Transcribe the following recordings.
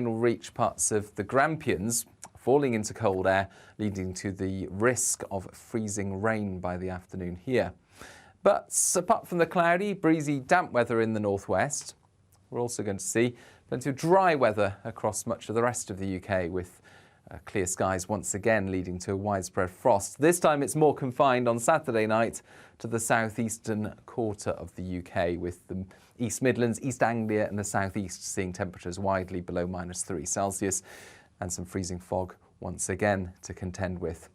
will reach parts of the Grampians, falling into cold air, leading to the risk of freezing rain by the afternoon here. But apart from the cloudy, breezy, damp weather in the northwest, we're also going to see plenty of dry weather across much of the rest of the UK, with clear skies once again leading to widespread frost. This time it's more confined on Saturday night to the southeastern quarter of the UK, with the East Midlands, East Anglia and the southeast seeing temperatures widely below -3°C and some freezing fog once again to contend with.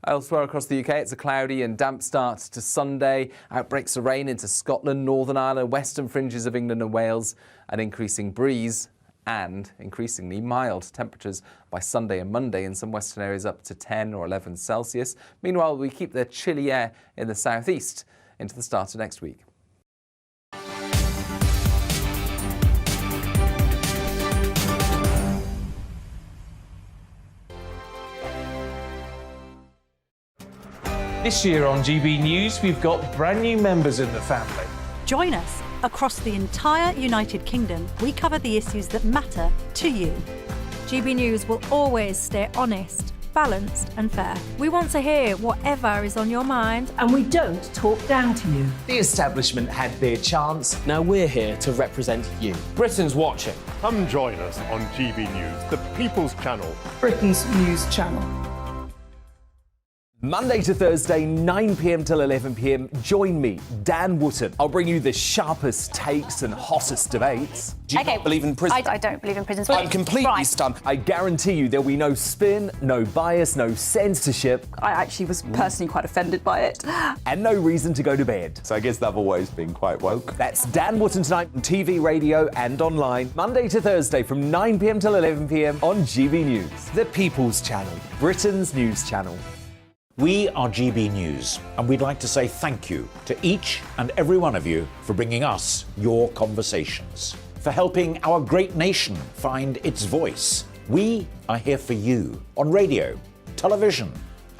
Elsewhere across the UK, it's a cloudy and damp start to Sunday. Outbreaks of rain into Scotland, Northern Ireland, western fringes of England and Wales, an increasing breeze and increasingly mild temperatures by Sunday and Monday in some western areas up to 10 or 11°C. Meanwhile, we keep the chilly air in the southeast into the start of next week. This year on GB News, we've got brand new members in the family. Join us. Across the entire United Kingdom, we cover the issues that matter to you. GB News will always stay honest, balanced and fair. We want to hear whatever is on your mind. And we don't talk down to you. The establishment had their chance. Now we're here to represent you. Britain's watching. Come join us on GB News, the People's Channel. Britain's news channel. Monday to Thursday, 9 p.m. till 11 p.m. Join me, Dan Wootton. I'll bring you the sharpest takes and hottest debates. Do you not believe in prisons? I don't believe in prisons. I'm completely stunned. I guarantee you there'll be no spin, no bias, no censorship. I actually was personally quite offended by it. And no reason to go to bed. So I guess they've always been quite woke. That's Dan Wootton tonight on TV, radio and online. Monday to Thursday from 9 p.m. till 11 p.m. on GB News. The People's Channel, Britain's news channel. We are GB News, and we'd like to say thank you to each and every one of you for bringing us your conversations, for helping our great nation find its voice. We are here for you on radio, television,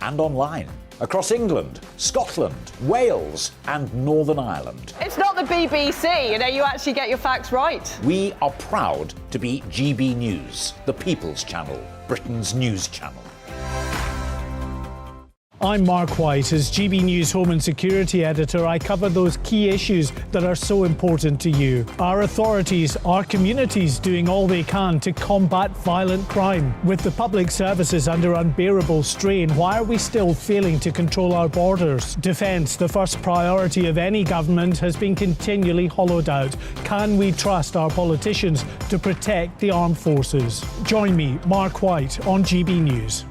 and online, across England, Scotland, Wales, and Northern Ireland. It's not the BBC, you actually get your facts right. We are proud to be GB News, the People's Channel, Britain's news channel. I'm Mark White. As GB News Home and Security Editor, I cover those key issues that are so important to you. Our authorities, our communities doing all they can to combat violent crime. With the public services under unbearable strain, why are we still failing to control our borders? Defence, the first priority of any government, has been continually hollowed out. Can we trust our politicians to protect the armed forces? Join me, Mark White, on GB News.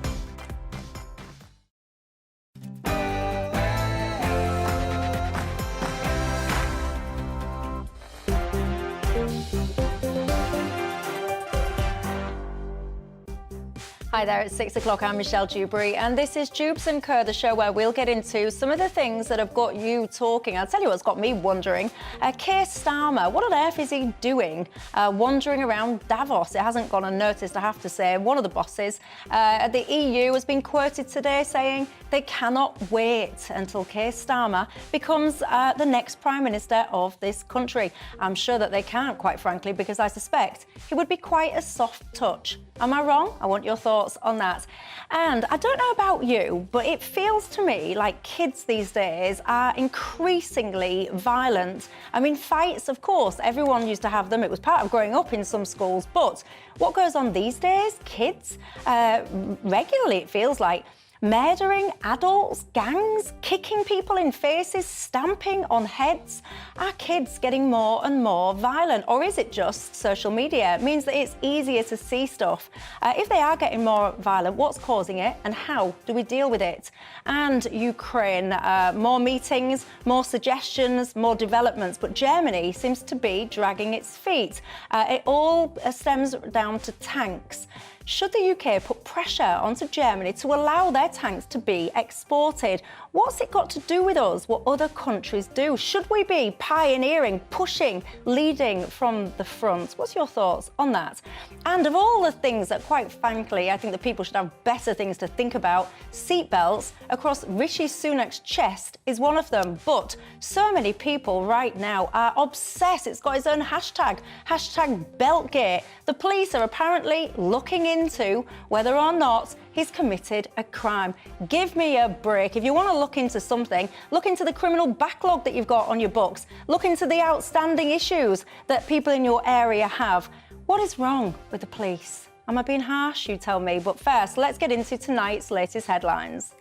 Hi there, it's 6 o'clock. I'm Michelle Dewberry, and this is Dewbs & Co, the show where we'll get into some of the things that have got you talking. I'll tell you what's got me wondering. Keir Starmer, what on earth is he doing wandering around Davos? It hasn't gone unnoticed, I have to say. One of the bosses at the EU has been quoted today saying they cannot wait until Keir Starmer becomes the next Prime Minister of this country. I'm sure that they can't, quite frankly, because I suspect it would be quite a soft touch. Am I wrong? I want your thoughts on that. And I don't know about you, but it feels to me like kids these days are increasingly violent. I mean, fights, of course, everyone used to have them. It was part of growing up in some schools. But what goes on these days? Kids, regularly it feels like, murdering adults, gangs, kicking people in faces, stamping on heads. Are kids getting more and more violent? Or is it just social media? It means that it's easier to see stuff. If they are getting more violent, what's causing it and how do we deal with it? And Ukraine, more meetings, more suggestions, more developments, but Germany seems to be dragging its feet. It all stems down to tanks. Should the UK put pressure onto Germany to allow their tanks to be exported? What's it got to do with us, what other countries do? Should we be pioneering, pushing, leading from the front? What's your thoughts on that? And of all the things that, quite frankly, I think that people should have better things to think about, seatbelts across Rishi Sunak's chest is one of them. But so many people right now are obsessed. It's got its own hashtag, #BeltGate. The police are apparently looking into whether or not he's committed a crime. Give me a break. If you want to look into something, look into the criminal backlog that you've got on your books. Look into the outstanding issues that people in your area have. What is wrong with the police? Am I being harsh? You tell me. But first, let's get into tonight's latest headlines.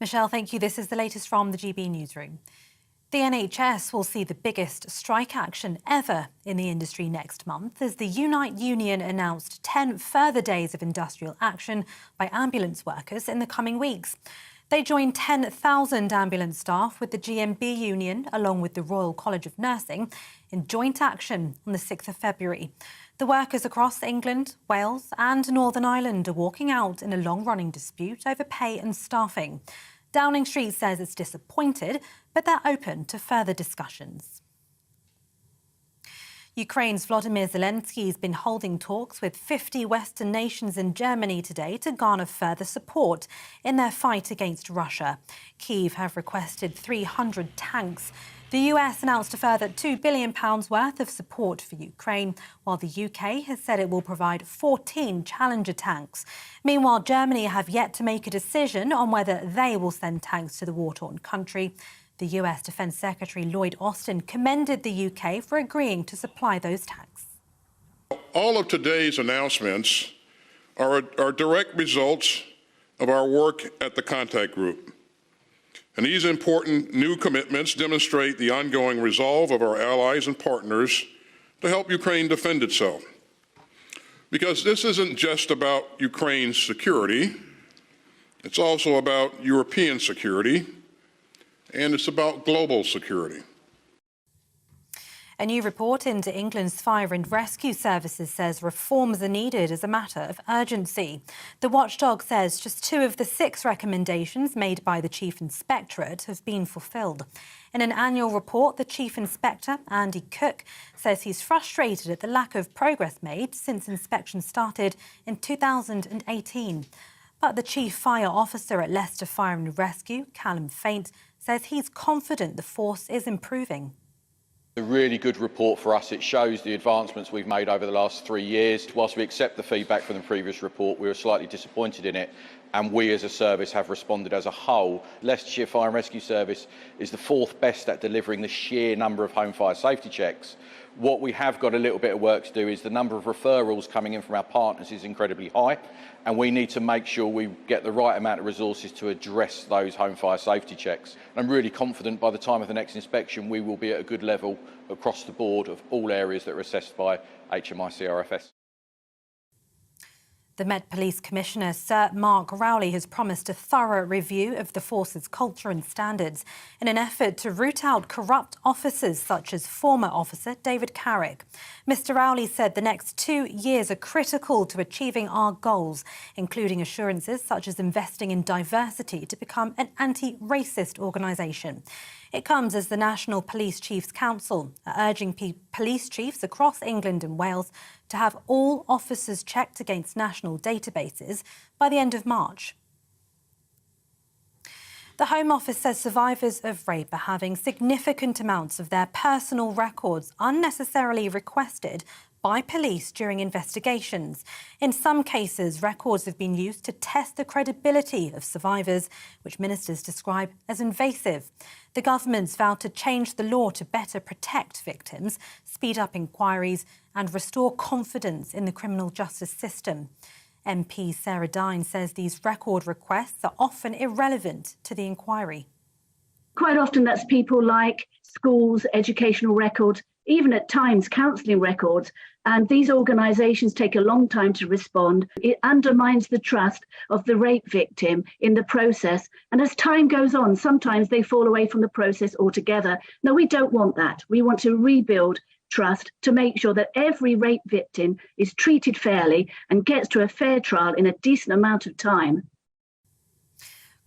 Michelle, thank you. This is the latest from the GB Newsroom. The NHS will see the biggest strike action ever in the industry next month as the Unite Union announced 10 further days of industrial action by ambulance workers in the coming weeks. They joined 10,000 ambulance staff with the GMB Union along with the Royal College of Nursing in joint action on the 6th of February. The workers across England, Wales and Northern Ireland are walking out in a long-running dispute over pay and staffing. Downing Street says it's disappointed, but they're open to further discussions. Ukraine's Volodymyr Zelensky has been holding talks with 50 Western nations in Germany today to garner further support in their fight against Russia. Kyiv have requested 300 tanks. The US announced a further £2 billion worth of support for Ukraine, while the UK has said it will provide 14 Challenger tanks. Meanwhile, Germany have yet to make a decision on whether they will send tanks to the war-torn country. The US Defence Secretary Lloyd Austin commended the UK for agreeing to supply those tanks. All of today's announcements are direct results of our work at the Contact Group. And these important new commitments demonstrate the ongoing resolve of our allies and partners to help Ukraine defend itself. Because this isn't just about Ukraine's security, it's also about European security, and it's about global security. A new report into England's fire and rescue services says reforms are needed as a matter of urgency. The watchdog says just 2 of the 6 recommendations made by the Chief Inspectorate have been fulfilled. In an annual report, the Chief Inspector, Andy Cook, says he's frustrated at the lack of progress made since inspection started in 2018. But the Chief Fire Officer at Leicester Fire and Rescue, Callum Faint, says he's confident the force is improving. A really good report for us. It shows the advancements we've made over the last 3 years. Whilst we accept the feedback from the previous report, we were slightly disappointed in it, and we as a service have responded as a whole. Leicestershire Fire and Rescue Service is the 4th best at delivering the sheer number of home fire safety checks. What we have got a little bit of work to do is the number of referrals coming in from our partners is incredibly high, and we need to make sure we get the right amount of resources to address those home fire safety checks. And I'm really confident by the time of the next inspection we will be at a good level across the board of all areas that are assessed by HMI-CRFS. The Met Police Commissioner, Sir Mark Rowley, has promised a thorough review of the force's culture and standards in an effort to root out corrupt officers such as former officer David Carrick. Mr Rowley said the next 2 years are critical to achieving our goals, including assurances such as investing in diversity to become an anti-racist organisation. It comes as the National Police Chiefs Council are urging police chiefs across England and Wales to have all officers checked against national databases by the end of March. The Home Office says survivors of rape are having significant amounts of their personal records unnecessarily requested by police during investigations. In some cases, records have been used to test the credibility of survivors, which ministers describe as invasive. The government's vowed to change the law to better protect victims, speed up inquiries and restore confidence in the criminal justice system. MP Sarah Dine says these record requests are often irrelevant to the inquiry. Quite often that's people like schools, educational records, even at times counselling records And these organisations take a long time to respond. It undermines the trust of the rape victim in the process. And as time goes on, sometimes they fall away from the process altogether. No, we don't want that. We want to rebuild trust to make sure that every rape victim is treated fairly and gets to a fair trial in a decent amount of time.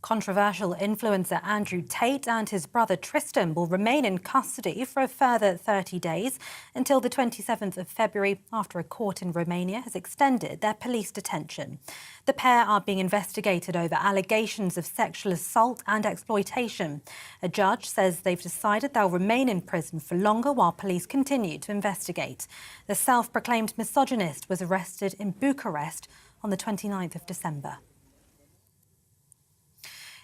Controversial influencer Andrew Tate and his brother Tristan will remain in custody for a further 30 days until the 27th of February after a court in Romania has extended their police detention. The pair are being investigated over allegations of sexual assault and exploitation. A judge says they've decided they'll remain in prison for longer while police continue to investigate. The self-proclaimed misogynist was arrested in Bucharest on the 29th of December.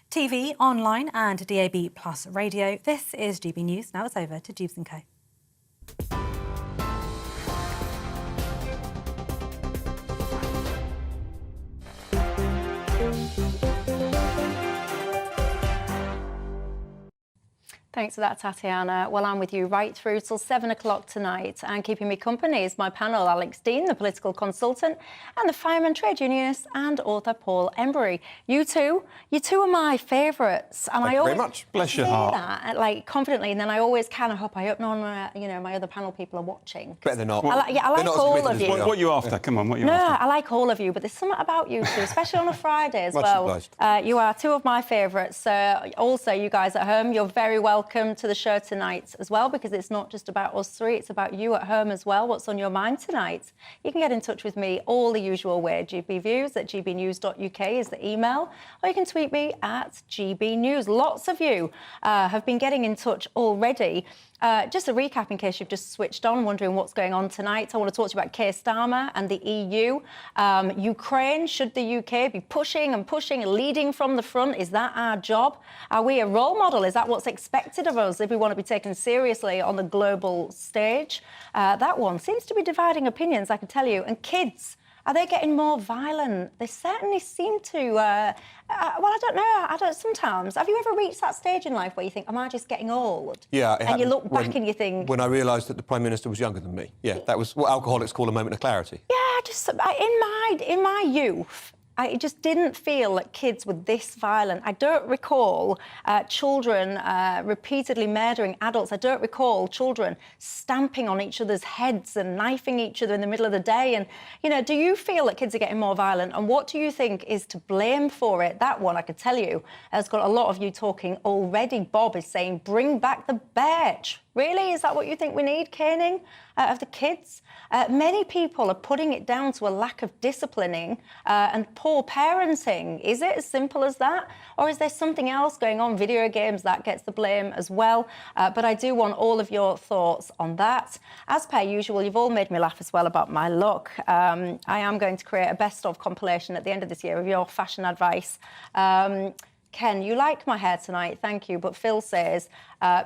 TV, online and DAB Plus radio. This is GB News. Now it's over to Dewbs & Co. Thanks for that, Tatiana. Well, I'm with you right through till 7 o'clock tonight. And keeping me company is my panel, Alex Dean, the political consultant, and the fireman trade unionist and author Paul Embury. You two are my favourites. And Thank you very much. Bless your heart. That, like, confidently, and then I always kind of hope my other panel people are watching. Bet they're not. I like all of you. What are you after? Come on, what are you after? I like all of you, but there's something about you two, especially on a Friday as Much well. obliged. You are two of my favourites. Also, you guys at home, you're very welcome to the show tonight as well, because it's not just about us three, it's about you at home as well. What's on your mind tonight? You can get in touch with me all the usual way. gbviews@gbnews.uk is the email, or you can tweet me at gbnews. Lots of you have been getting in touch already. Just a recap in case you've just switched on, wondering what's going on tonight. I want to talk to you about Keir Starmer and the EU. Ukraine, should the UK be pushing and leading from the front? Is that our job? Are we a role model? Is that what's expected of us if we want to be taken seriously on the global stage? That one seems to be dividing opinions, I can tell you. And kids, are they getting more violent? They certainly seem to. Well, I don't know. Sometimes. Have you ever reached that stage in life where you think, am I just getting old? Yeah. And you look back and you think... When I realised that the Prime Minister was younger than me. Yeah, that was what alcoholics call a moment of clarity. Yeah, just in my youth, I just didn't feel that kids were this violent. I don't recall children repeatedly murdering adults. I don't recall children stamping on each other's heads and knifing each other in the middle of the day. And, do you feel that kids are getting more violent? And what do you think is to blame for it? That one, I could tell you, has got a lot of you talking already. Bob is saying, bring back the badge. Really? Is that what you think we need, caning of the kids? Many people are putting it down to a lack of disciplining and poor parenting. Is it as simple as that? Or is there something else going on? Video games, that gets the blame as well. But I do want all of your thoughts on that. As per usual, you've all made me laugh as well about my look. I am going to create a best-of compilation at the end of this year of your fashion advice. Ken, you like my hair tonight, thank you. But Phil says,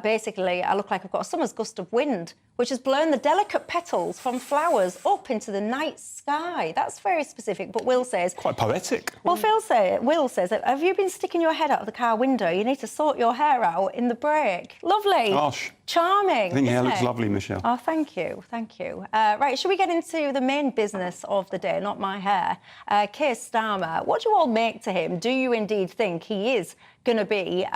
basically, I look like I've got a summer's gust of wind, which has blown the delicate petals from flowers up into the night sky. That's very specific, but Will says... Quite poetic. Well, Will says, have you been sticking your head out of the car window? You need to sort your hair out in the break. Lovely. Gosh. Charming. I think your hair looks lovely, Michelle. Oh, thank you. Right, shall we get into the main business of the day, not my hair? Keir Starmer, what do you all make to him? Do you indeed think he is going to be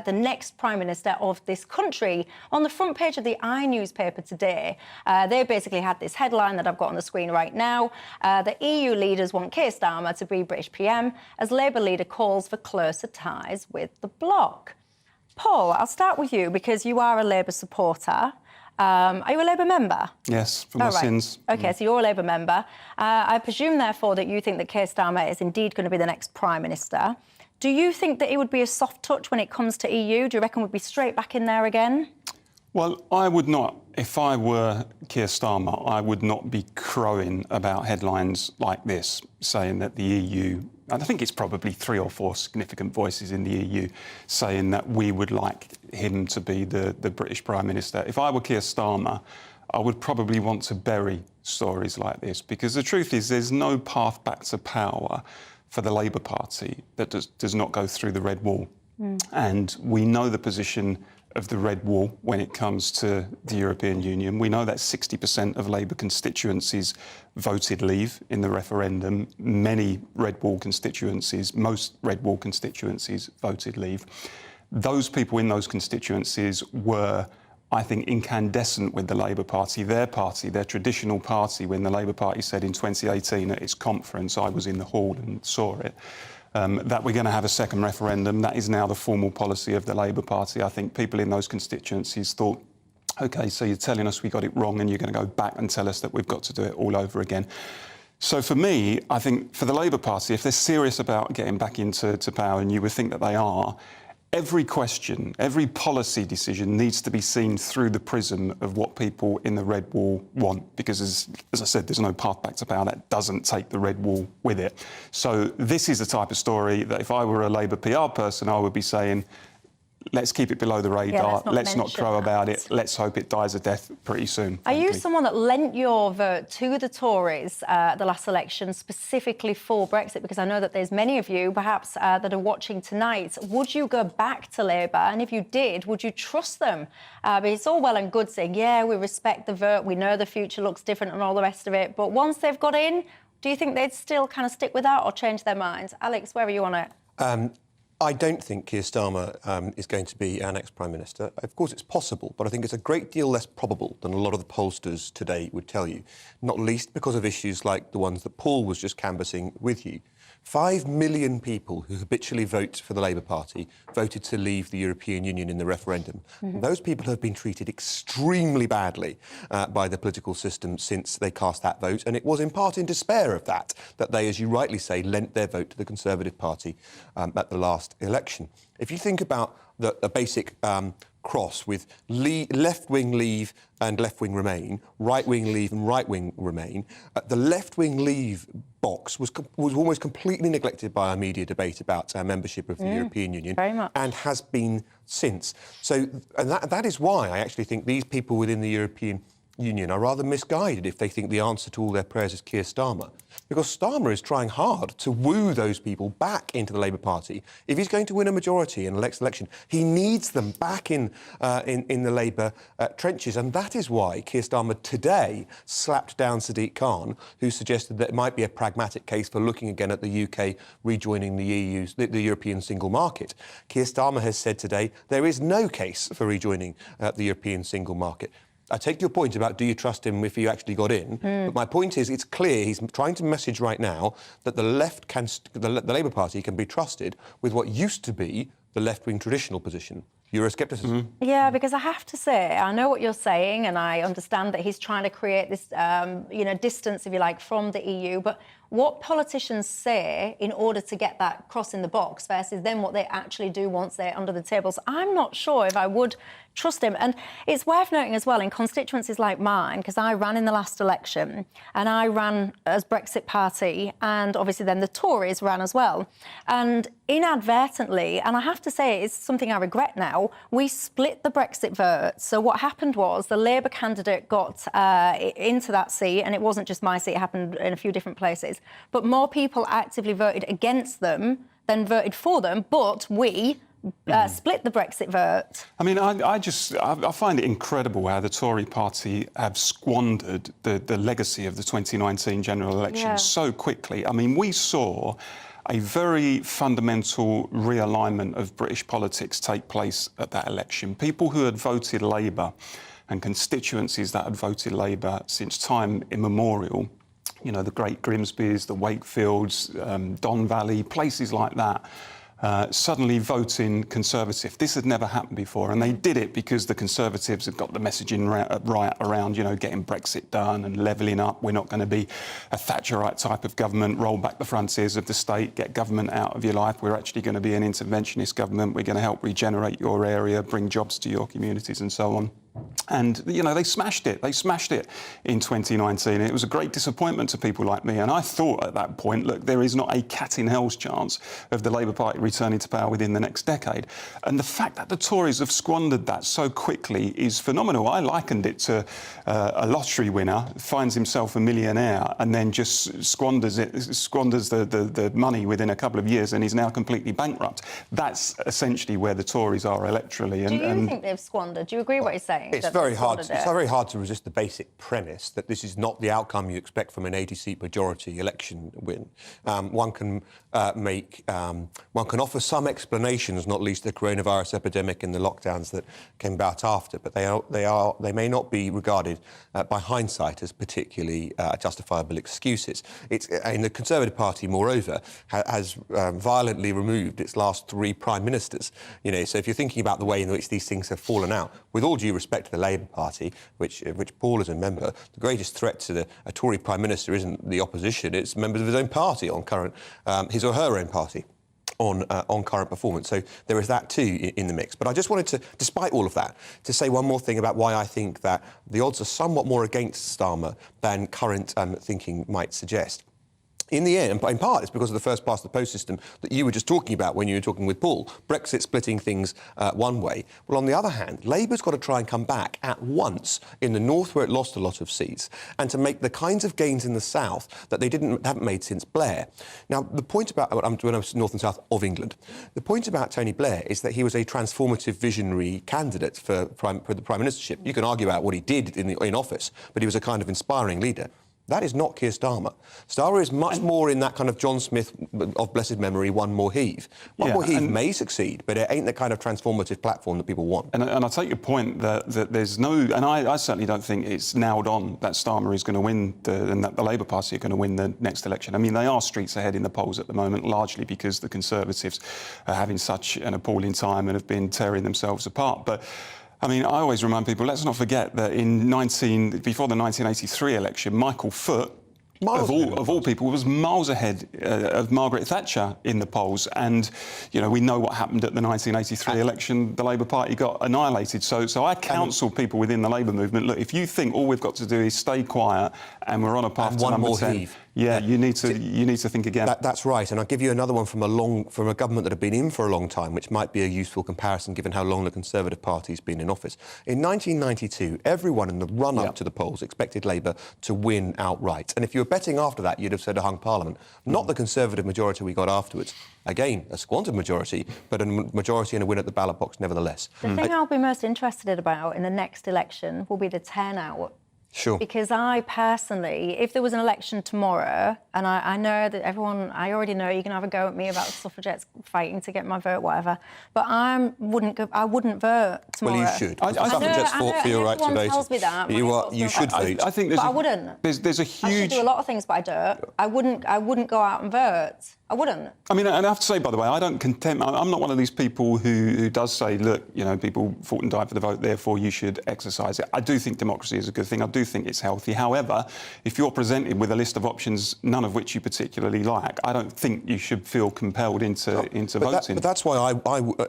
the next Prime Minister of this country? On the front page of the newspaper today, they basically had this headline that I've got on the screen right now. The EU leaders want Keir Starmer to be British PM as Labour leader calls for closer ties with the bloc. Paul, I'll start with you because you are a Labour supporter. Are you a Labour member? Yes, for my sins. OK, so you're a Labour member. I presume, therefore, that you think that Keir Starmer is indeed going to be the next Prime Minister. Do you think that it would be a soft touch when it comes to EU? Do you reckon we'd be straight back in there again? Well, I would not. If I were Keir Starmer, I would not be crowing about headlines like this, saying that the EU... And I think it's probably 3 or 4 significant voices in the EU saying that we would like him to be the British Prime Minister. If I were Keir Starmer, I would probably want to bury stories like this, because the truth is there's no path back to power for the Labour Party that does not go through the Red Wall. And we know the position of the red wall when it comes to the European Union. We know that 60% of Labour constituencies voted leave in the referendum. Many red wall constituencies, most red wall constituencies voted leave. Those people in those constituencies were, I think, incandescent with the Labour Party, their traditional party, when the Labour Party said in 2018 at its conference, I was in the hall and saw it, that we're going to have a second referendum. That is now the formal policy of the Labour Party. I think people in those constituencies thought, OK, so you're telling us we got it wrong and you're going to go back and tell us that we've got to do it all over again. So for me, I think for the Labour Party, if they're serious about getting back into power, and you would think that they are, every question, every policy decision needs to be seen through the prism of what people in the red wall want, because as I said, there's no path back to power that doesn't take the red wall with it. So this is the type of story that if I were a Labour PR person, I would be saying, let's keep it below the radar, let's not crow about it, let's hope it dies a death pretty soon. Are you someone that lent your vote to the Tories the last election specifically for Brexit? Because I know that there's many of you, perhaps, that are watching tonight. Would you go back to Labour? And if you did, would you trust them? But it's all well and good saying, yeah, we respect the vote, we know the future looks different and all the rest of it. But once they've got in, do you think they'd still kind of stick with that or change their minds? Alex, where are you on it? I don't think Keir Starmer is going to be our next Prime Minister. Of course, it's possible, but I think it's a great deal less probable than a lot of the pollsters today would tell you, not least because of issues like the ones that Paul was just canvassing with you. 5 million people who habitually vote for the Labour Party voted to leave the European Union in the referendum. Mm-hmm. Those people have been treated extremely badly by the political system since they cast that vote, and it was in part in despair of that they, as you rightly say, lent their vote to the Conservative Party at the last election. If you think about the basic cross with left-wing leave and left-wing remain, right-wing leave and right-wing remain, the left-wing leave box was almost completely neglected by our media debate about our membership of the European Union, and has been since. So, and that is why I actually think these people within the European Union are rather misguided if they think the answer to all their prayers is Keir Starmer. Because Starmer is trying hard to woo those people back into the Labour Party. If he's going to win a majority in the next election, he needs them back in the Labour trenches. And that is why Keir Starmer today slapped down Sadiq Khan, who suggested that it might be a pragmatic case for looking again at the UK rejoining the European single market. Keir Starmer has said today there is no case for rejoining the European single market. I take your point about do you trust him if he actually got in, but my point is it's clear he's trying to message right now that the Labour Party can be trusted with what used to be the left-wing traditional position. Euroscepticism. Yeah, because I have to say, I know what you're saying, and I understand that he's trying to create this, distance, if you like, from the EU. But what politicians say in order to get that cross in the box versus then what they actually do once they're under the table. So I'm not sure if I would trust him. And it's worth noting as well, in constituencies like mine, because I ran in the last election and I ran as Brexit Party, and obviously then the Tories ran as well. And inadvertently, and I have to say it's something I regret now, we split the Brexit vote. So what happened was the Labour candidate got into that seat, and it wasn't just my seat, it happened in a few different places. But more people actively voted against them than voted for them, but we split the Brexit vote. I mean, I find it incredible how the Tory party have squandered the legacy of the 2019 general election so quickly. I mean, we saw a very fundamental realignment of British politics take place at that election. People who had voted Labour and constituencies that had voted Labour since time immemorial, you know, the Great Grimsbys, the Wakefields, Don Valley, places like that, suddenly voting Conservative. This had never happened before, and they did it because the Conservatives had got the messaging right around, you know, getting Brexit done and levelling up. We're not going to be a Thatcherite type of government, roll back the frontiers of the state, get government out of your life. We're actually going to be an interventionist government. We're going to help regenerate your area, bring jobs to your communities and so on. And, you know, they smashed it. They smashed it in 2019. It was a great disappointment to people like me. And I thought at that point, look, there is not a cat in hell's chance of the Labour Party returning to power within the next decade. And the fact that the Tories have squandered that so quickly is phenomenal. I likened it to a lottery winner finds himself a millionaire and then just squanders the money within a couple of years and is now completely bankrupt. That's essentially where the Tories are electorally. Do you think they've squandered? Do you agree what he's saying? It's very hard to resist the basic premise that this is not the outcome you expect from an 80-seat majority election win. One can offer some explanations, not least the coronavirus epidemic and the lockdowns that came about after, but they may not be regarded by hindsight as particularly justifiable excuses. And the Conservative Party, moreover, has violently removed its last 3 prime ministers. You know, so if you're thinking about the way in which these things have fallen out, with all due respect to the Labour Party, which Paul is a member, the greatest threat to a Tory Prime Minister isn't the opposition, it's members of his own party on current, his or her own party on current performance. So there is that too in the mix. But I just wanted to, despite all of that, to say one more thing about why I think that the odds are somewhat more against Starmer than current thinking might suggest. In the end, in part, it's because of the first past the post system that you were just talking about when you were talking with Paul. Brexit splitting things one way. Well, on the other hand, Labour's got to try and come back at once in the north, where it lost a lot of seats, and to make the kinds of gains in the south that they haven't made since Blair. Now, the point about when I was north and south of England, the point about Tony Blair is that he was a transformative, visionary candidate for the prime ministership. You can argue about what he did in office, but he was a kind of inspiring leader. That is not Keir Starmer. Starmer is much more in that kind of John Smith of blessed memory, one more heave. One more heave may succeed, but it ain't the kind of transformative platform that people want. And I take your point that there's no... And I certainly don't think it's nailed on that Starmer is going to win and that the Labour Party are going to win the next election. I mean, they are streets ahead in the polls at the moment, largely because the Conservatives are having such an appalling time and have been tearing themselves apart. But I mean, I always remind people, let's not forget that before the 1983 election, Michael Foot, of all people, was miles ahead of Margaret Thatcher in the polls. And, you know, we know what happened at the 1983 election. The Labour Party got annihilated. So I counsel people within the Labour movement, look, if you think all we've got to do is stay quiet and we're on a path to number 10... Yeah, you need to think again. That's right, and I'll give you another one from a government that have been in for a long time, which might be a useful comparison given how long the Conservative Party's been in office. In 1992, everyone in the run-up to the polls expected Labour to win outright, and if you were betting after that, you'd have said a hung Parliament. Not the Conservative majority we got afterwards. Again, a squandered majority, but a majority and a win at the ballot box nevertheless. The thing I'll be most interested about in the next election will be the turnout. Sure. Because I personally, if there was an election tomorrow, and I know that I already know you can have a go at me about suffragettes fighting to get my vote, whatever, but I wouldn't vote tomorrow. Well, you should. Suffragettes fought for your right to vote. Everyone tells me that. You should vote. I think I wouldn't. There's a huge... I should do a lot of things, but I don't. I wouldn't go out and vote. I wouldn't. I mean, and I have to say, by the way, I don't condemn... I'm not one of these people who does say, look, you know, people fought and died for the vote, therefore you should exercise it. I do think democracy is a good thing. I do think it's healthy. However, if you're presented with a list of options, none of which you particularly like, I don't think you should feel compelled into voting. But that's why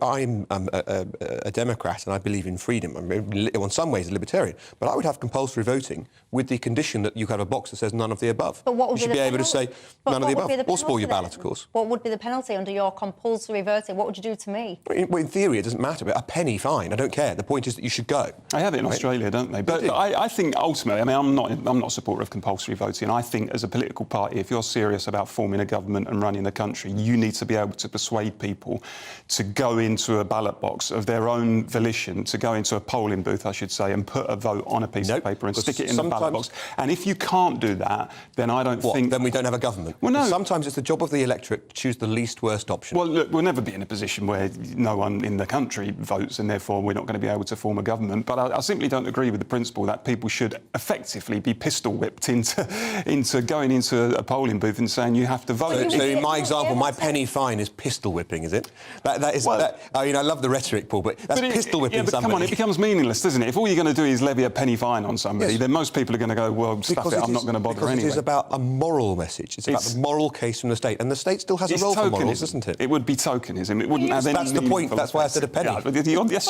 I'm a Democrat and I believe in freedom. I'm in some ways a libertarian. But I would have compulsory voting with the condition that you have a box that says none of the above. But what would you should be able to say none of the above, or spoil your ballot, of course. What would be the penalty under your compulsory voting? What would you do to me? In theory, it doesn't matter, but a penny fine. I don't care. The point is that you should go. They have it in Australia, don't they? But I think ultimately, I mean, I'm not a supporter of compulsory voting. I think as a political party, if you're serious about forming a government and running the country, you need to be able to persuade people to go into a ballot box of their own volition, to go into a polling booth, I should say, and put a vote on a piece of paper and stick it in the ballot box. And if you can't do that, then I don't think... Then we don't have a government? Well, no. Sometimes it's the job of the electorate to choose the least worst option. Well, look, we'll never be in a position where no one in the country votes and therefore we're not going to be able to form a government. But I simply don't agree with the principle that people should effectively be pistol whipped into going into a polling booth and saying you have to vote. So in my example, my penny fine is pistol whipping, is it? I mean, I love the rhetoric, Paul, but that's pistol whipping somebody. Come on, it becomes meaningless, doesn't it? If all you're going to do is levy a penny fine on somebody, then most people are going to go, well, stuff it, I'm not going to bother anyway. It is about a moral message. It's about the moral case from the state, and the state still has a role for morals, isn't it? It would be tokenism. It wouldn't have any. That's the point. That's why I said a penny. Yes,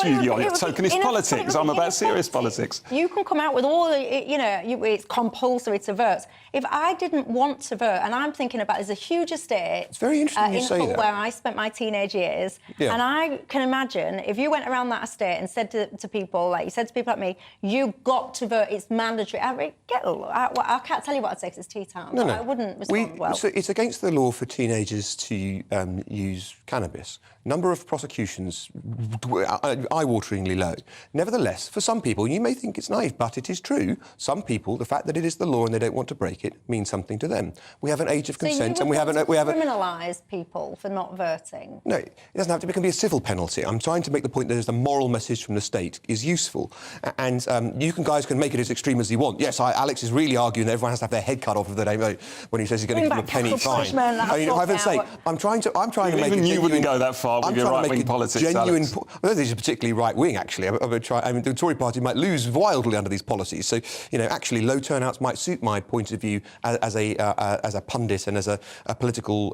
tokenist politics. I'm about serious politics. You can come out with all the, it's compulsory to vote. If I didn't want to vote, and I'm thinking about there's a huge estate. It's very interesting you say that. Where I spent my teenage years, and I can imagine if you went around that estate and said to people, like you said to people like me, you've got to vote. It's mandatory. I can't tell you what I'd say because it's tea time. No. I wouldn't respond well. So it's against the law for teenagers to use cannabis. Number of prosecutions, eye-wateringly low. Nevertheless, for some people, you may think it's naive, but it is true. Some people, the fact that it is the law and they don't want to break it means something to them. We have an age of consent, and we have criminalise people for not voting. No, it doesn't have to. It can be a civil penalty. I'm trying to make the point that the moral message from the state is useful, and you guys can make it as extreme as you want. Yes, Alex is really arguing that everyone has to have their head cut off if they don't vote when he says he's going to give them a penny fine. I mean, I haven't say I'm trying to make even you wouldn't go that far with your right-wing politics, I don't Alex. think this is particularly right-wing, actually. The Tory party might lose wildly under these policies. So, actually, low turnouts might suit my point of view as a pundit and as a political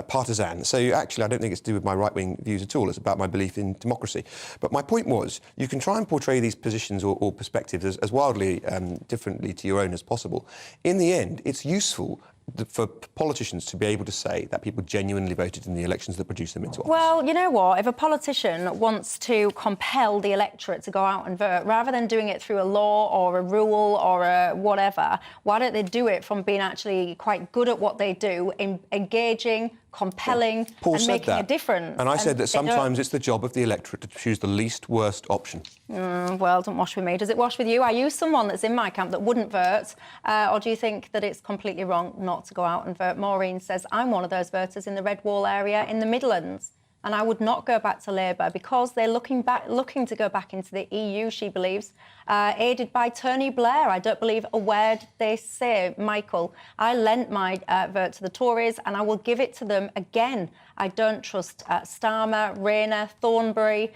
partisan. So, actually, I don't think it's to do with my right-wing views at all. It's about my belief in democracy. But my point was, you can try and portray these positions or perspectives as wildly differently to your own as possible. In the end, it's useful for politicians to be able to say that people genuinely voted in the elections that produced them into office. Well, you know what? If a politician wants to compel the electorate to go out and vote, rather than doing it through a law or a rule or a whatever, why don't they do it from being actually quite good at what they do, engaging, compelling, and making a difference? And I said that sometimes it's the job of the electorate to choose the least worst option. Well, don't wash with me. Does it wash with you? Are you someone that's in my camp that wouldn't vote? Or do you think that it's completely wrong not to go out and vote? Maureen says, I'm one of those voters in the Red Wall area in the Midlands, and I would not go back to Labour because they're looking to go back into the EU, she believes, aided by Tony Blair. I don't believe a word they say. Michael, I lent my vote to the Tories and I will give it to them again. I don't trust Starmer, Rayner, Thornbury.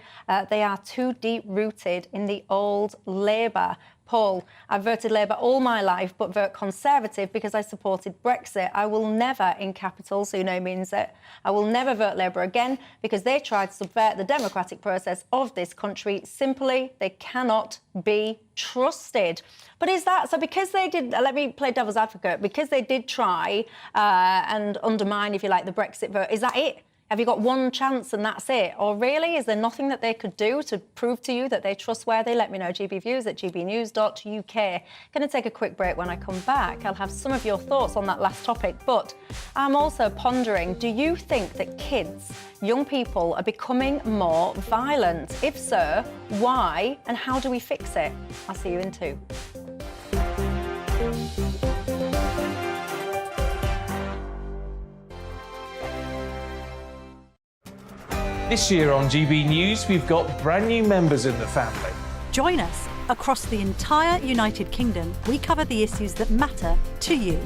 They are too deep-rooted in the old Labour. Paul, I've voted Labour all my life, but vote Conservative because I supported Brexit. I will never, in capital, so you know means it, I will never vote Labour again because they tried to subvert the democratic process of this country. Simply, they cannot be trusted. But is that, so because they did, let me play devil's advocate, because they did try and undermine, if you like, the Brexit vote, is that it? Have you got one chance and that's it? Or really, is there nothing that they could do to prove to you that they're trustworthy? Let me know. GBviews at gbnews.uk. Going to take a quick break. When I come back, I'll have some of your thoughts on that last topic. But I'm also pondering, do you think that kids, young people, are becoming more violent? If so, why and how do we fix it? I'll see you in 2. This year on GB News, we've got brand new members in the family. Join us. Across the entire United Kingdom, we cover the issues that matter to you.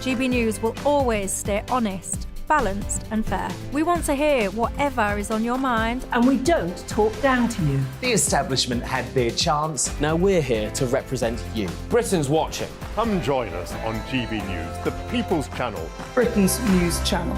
GB News will always stay honest, balanced and fair. We want to hear whatever is on your mind. And we don't talk down to you. The establishment had their chance. Now we're here to represent you. Britain's watching. Come join us on GB News, the People's Channel. Britain's news channel.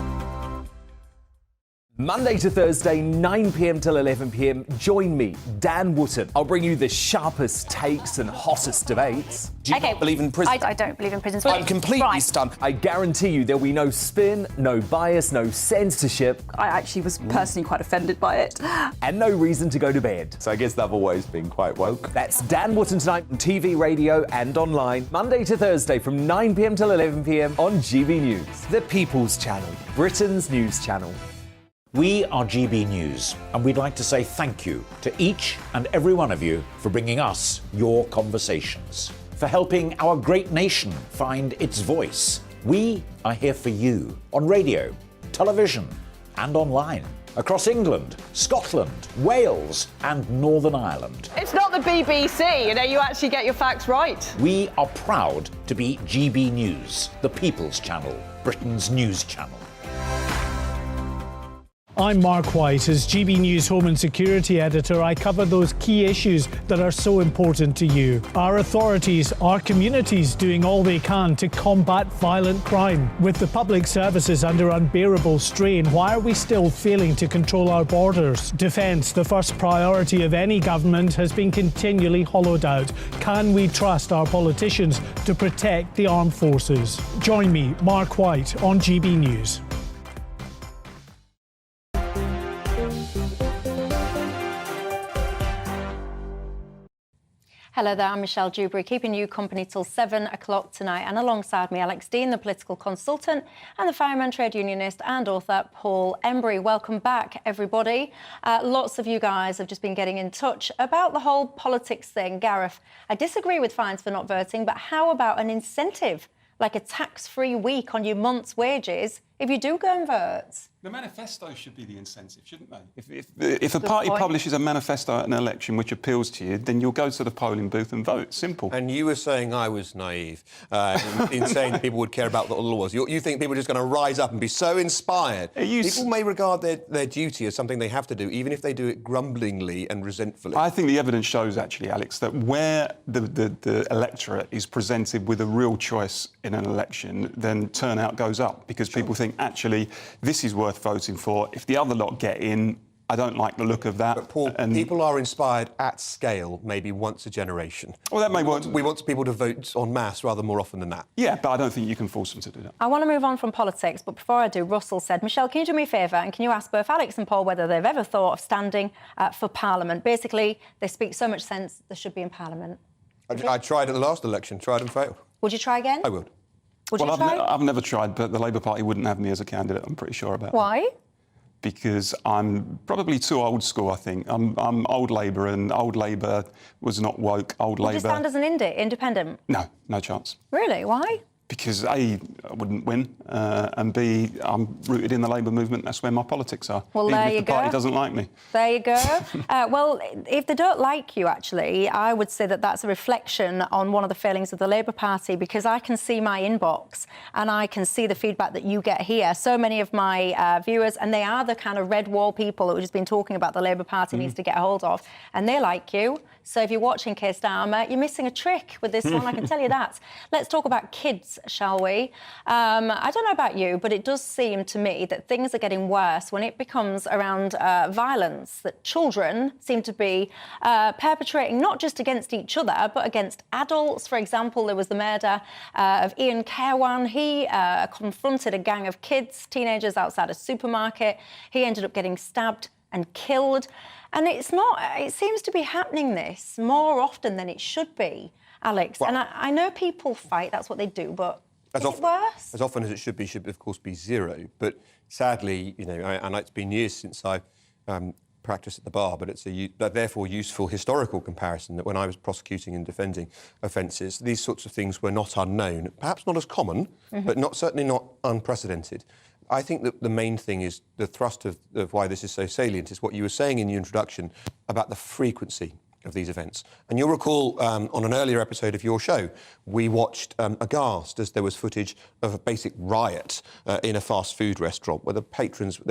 Monday to Thursday, 9 p.m. till 11 p.m. Join me, Dan Wootton. I'll bring you the sharpest takes and hottest debates. Do you not believe in prison? I don't believe in prison. I'm completely stunned. I guarantee you there'll be no spin, no bias, no censorship. I actually was personally quite offended by it. And no reason to go to bed. So I guess they've always been quite woke. That's Dan Wootton tonight on TV, radio and online. Monday to Thursday from 9 p.m. till 11 p.m. on GB News. The People's Channel, Britain's news channel. We are GB News, and we'd like to say thank you to each and every one of you for bringing us your conversations, for helping our great nation find its voice. We are here for you on radio, television, and online. across England, Scotland, Wales, and Northern Ireland. It's not the BBC, you actually get your facts right. We are proud to be GB News, the People's Channel, Britain's news channel. I'm Mark White. As GB News Home and Security Editor, I cover those key issues that are so important to you. Our authorities, our communities doing all they can to combat violent crime. With the public services under unbearable strain, why are we still failing to control our borders? Defence, the first priority of any government, has been continually hollowed out. Can we trust our politicians to protect the armed forces? Join me, Mark White, on GB News. Hello there, I'm Michelle Dewbs, keeping you company till 7 o'clock tonight. And alongside me, Alex Dean, the political consultant, and the fireman, trade unionist and author, Paul Embry. Welcome back, everybody. Lots of you guys have just been getting in touch about the whole politics thing. Gareth, I disagree with fines for not voting, but how about an incentive, like a tax-free week on your month's wages if you do go and vote? The manifesto should be the incentive, shouldn't they? If a party publishes a manifesto at an election which appeals to you, then you'll go to the polling booth and vote. Simple. And you were saying I was naive in saying that people would care about what the law was. You think people are just going to rise up and be so inspired? People may regard their duty as something they have to do, even if they do it grumblingly and resentfully. I think the evidence shows, actually, Alex, that where the electorate is presented with a real choice in an election, then turnout goes up, because people think, actually, this is worth voting for. If the other lot get in, I don't like the look of that. But Paul, people are inspired at scale, maybe once a generation. Well, that may work. We want people to vote en masse rather more often than that. Yeah, but I don't think you can force them to do that. I want to move on from politics, but before I do, Russell said, Michelle, can you do me a favour and can you ask both Alex and Paul whether they've ever thought of standing for Parliament? Basically, they speak so much sense, they should be in Parliament. I tried at the last election, tried and failed. Would you try again? I would. I've never tried, but the Labour Party wouldn't have me as a candidate, I'm pretty sure about. Why? Because I'm probably too old school, I think. I'm old Labour, and old Labour was not woke. Old Labour... Would you stand as an independent? No chance. Really? Why? Because A, I wouldn't win, and B, I'm rooted in the Labour movement. That's where my politics are. Well, there you go. Even if the party doesn't like me. There you go. Well, if they don't like you, actually, I would say that that's a reflection on one of the failings of the Labour Party, because I can see my inbox and I can see the feedback that you get here. So many of my viewers, and they are the kind of red wall people that we've just been talking about the Labour Party needs to get a hold of, and they like you. So if you're watching Keir Starmer, you're missing a trick with this one, I can tell you that. Let's talk about kids, shall we? I don't know about you, but it does seem to me that things are getting worse when it becomes around violence, that children seem to be perpetrating not just against each other, but against adults. For example, there was the murder of Ian Kerwan. He confronted a gang of kids, teenagers, outside a supermarket. He ended up getting stabbed and killed. And it seems to be happening this more often than it should be, Alex. Well, and I know people fight, that's what they do, but is it worse? As often as it should of course be zero. But sadly, and it's been years since I've practiced at the bar, but it's a therefore useful historical comparison that when I was prosecuting and defending offences, these sorts of things were not unknown. Perhaps not as common, but certainly not unprecedented. I think that the main thing is the thrust of why this is so salient is what you were saying in your introduction about the frequency of these events. And you'll recall on an earlier episode of your show, we watched aghast as there was footage of a basic riot in a fast food restaurant where the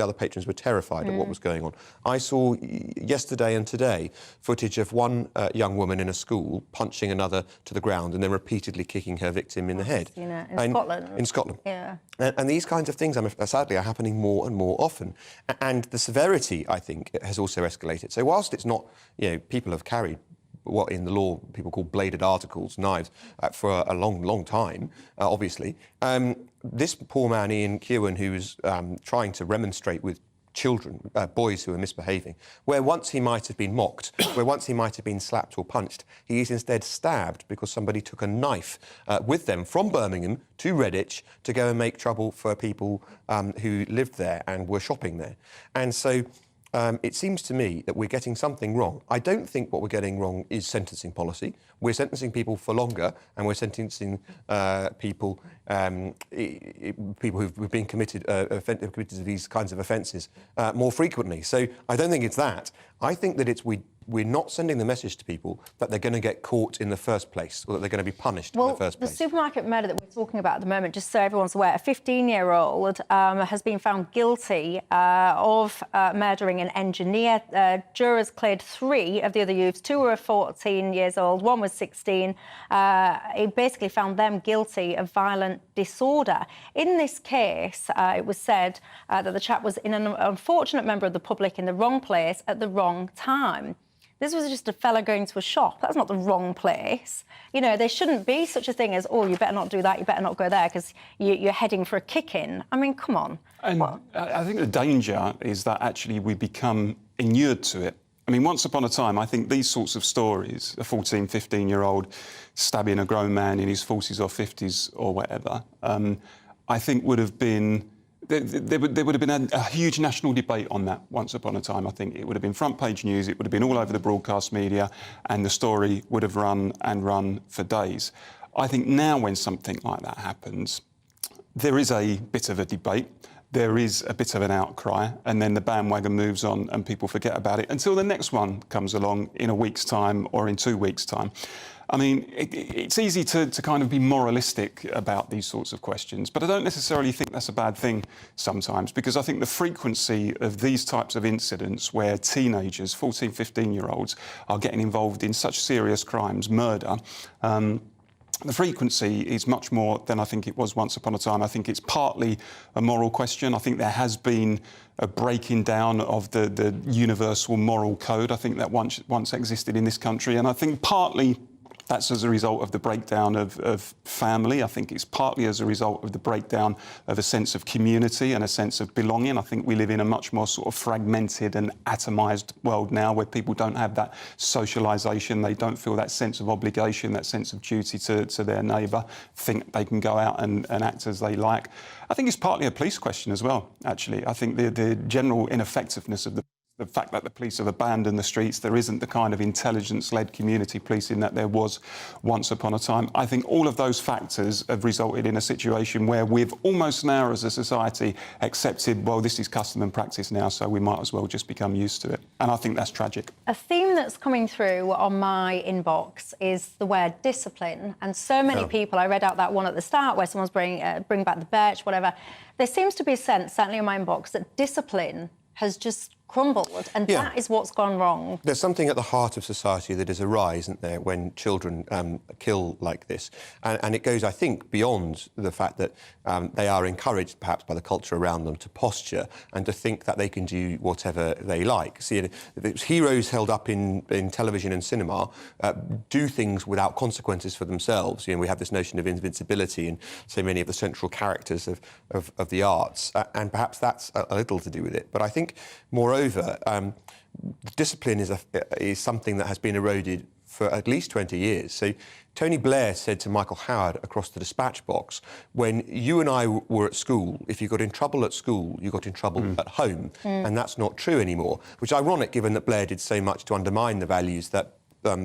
other patrons were terrified of what was going on. I saw yesterday and today footage of one young woman in a school punching another to the ground and then repeatedly kicking her victim in the head. In Scotland. In Scotland. Yeah. And these kinds of things, sadly, are happening more and more often. And the severity, I think, has also escalated. So whilst it's not, people have carried what in the law people call bladed articles, knives, for a long, long time, obviously. This poor man, Ian Kerwan, who was trying to remonstrate with children, boys who are misbehaving, where once he might have been mocked, where once he might have been slapped or punched, he is instead stabbed because somebody took a knife with them from Birmingham to Redditch to go and make trouble for people who lived there and were shopping there. And so it seems to me that we're getting something wrong. I don't think what we're getting wrong is sentencing policy. We're sentencing people for longer, and we're sentencing people who've been committed to these kinds of offences more frequently. So I don't think it's that. I think that we're not sending the message to people that they're going to get caught in the first place, or that they're going to be punished in the first place. The supermarket murder that we're talking about at the moment, just so everyone's aware, a 15-year-old has been found guilty of murdering an engineer. Jurors cleared 3 of the other youths. 2 were 14 years old, 1 was 16. He basically found them guilty of violent disorder. In this case, it was said that the chap was an unfortunate member of the public in the wrong place at the wrong time. This was just a fella going to a shop. That's not the wrong place. You know, there shouldn't be such a thing as, oh, you better not do that, you better not go there because you're heading for a kick-in. I mean, come on. And I think the danger is that actually we become inured to it. I mean, once upon a time, I think these sorts of stories, a 14, 15-year-old stabbing a grown man in his 40s or 50s or whatever, I think would have been... There would have been a huge national debate on that once upon a time. I think it would have been front-page news, it would have been all over the broadcast media, and the story would have run and run for days. I think now when something like that happens, there is a bit of a debate, there is a bit of an outcry, and then the bandwagon moves on and people forget about it until the next one comes along in a week's time or in 2 weeks' time. I mean, it's easy to kind of be moralistic about these sorts of questions, but I don't necessarily think that's a bad thing sometimes, because I think the frequency of these types of incidents where teenagers, 14, 15-year-olds, are getting involved in such serious crimes, murder, the frequency is much more than I think it was once upon a time. I think it's partly a moral question. I think there has been a breaking down of the universal moral code. I think that once existed in this country, and I think partly that's as a result of the breakdown of family. I think it's partly as a result of the breakdown of a sense of community and a sense of belonging. I think we live in a much more sort of fragmented and atomised world now, where people don't have that socialisation, they don't feel that sense of obligation, that sense of duty to their neighbour, think they can go out and act as they like. I think it's partly a police question as well, actually. I think the general ineffectiveness of the fact that the police have abandoned the streets, there isn't the kind of intelligence-led community policing that there was once upon a time. I think all of those factors have resulted in a situation where we've almost now as a society accepted, well, this is custom and practice now, so we might as well just become used to it. And I think that's tragic. A theme that's coming through on my inbox is the word discipline. And so many people, I read out that one at the start where someone's bring back the birch, whatever. There seems to be a sense, certainly in my inbox, that discipline has just crumbled, and that is what's gone wrong. There's something at the heart of society that is awry, isn't there, when children kill like this? And it goes, I think, beyond the fact that they are encouraged, perhaps, by the culture around them to posture and to think that they can do whatever they like. See, heroes held up in television and cinema do things without consequences for themselves. You know, we have this notion of invincibility in so many of the central characters of the arts, and perhaps that's a little to do with it. But I think, moreover, discipline is something that has been eroded for at least 20 years. So Tony Blair said to Michael Howard across the dispatch box, when you and I were at school, if you got in trouble at school, you got in trouble at home. And that's not true anymore, which is ironic given that Blair did so much to undermine the values that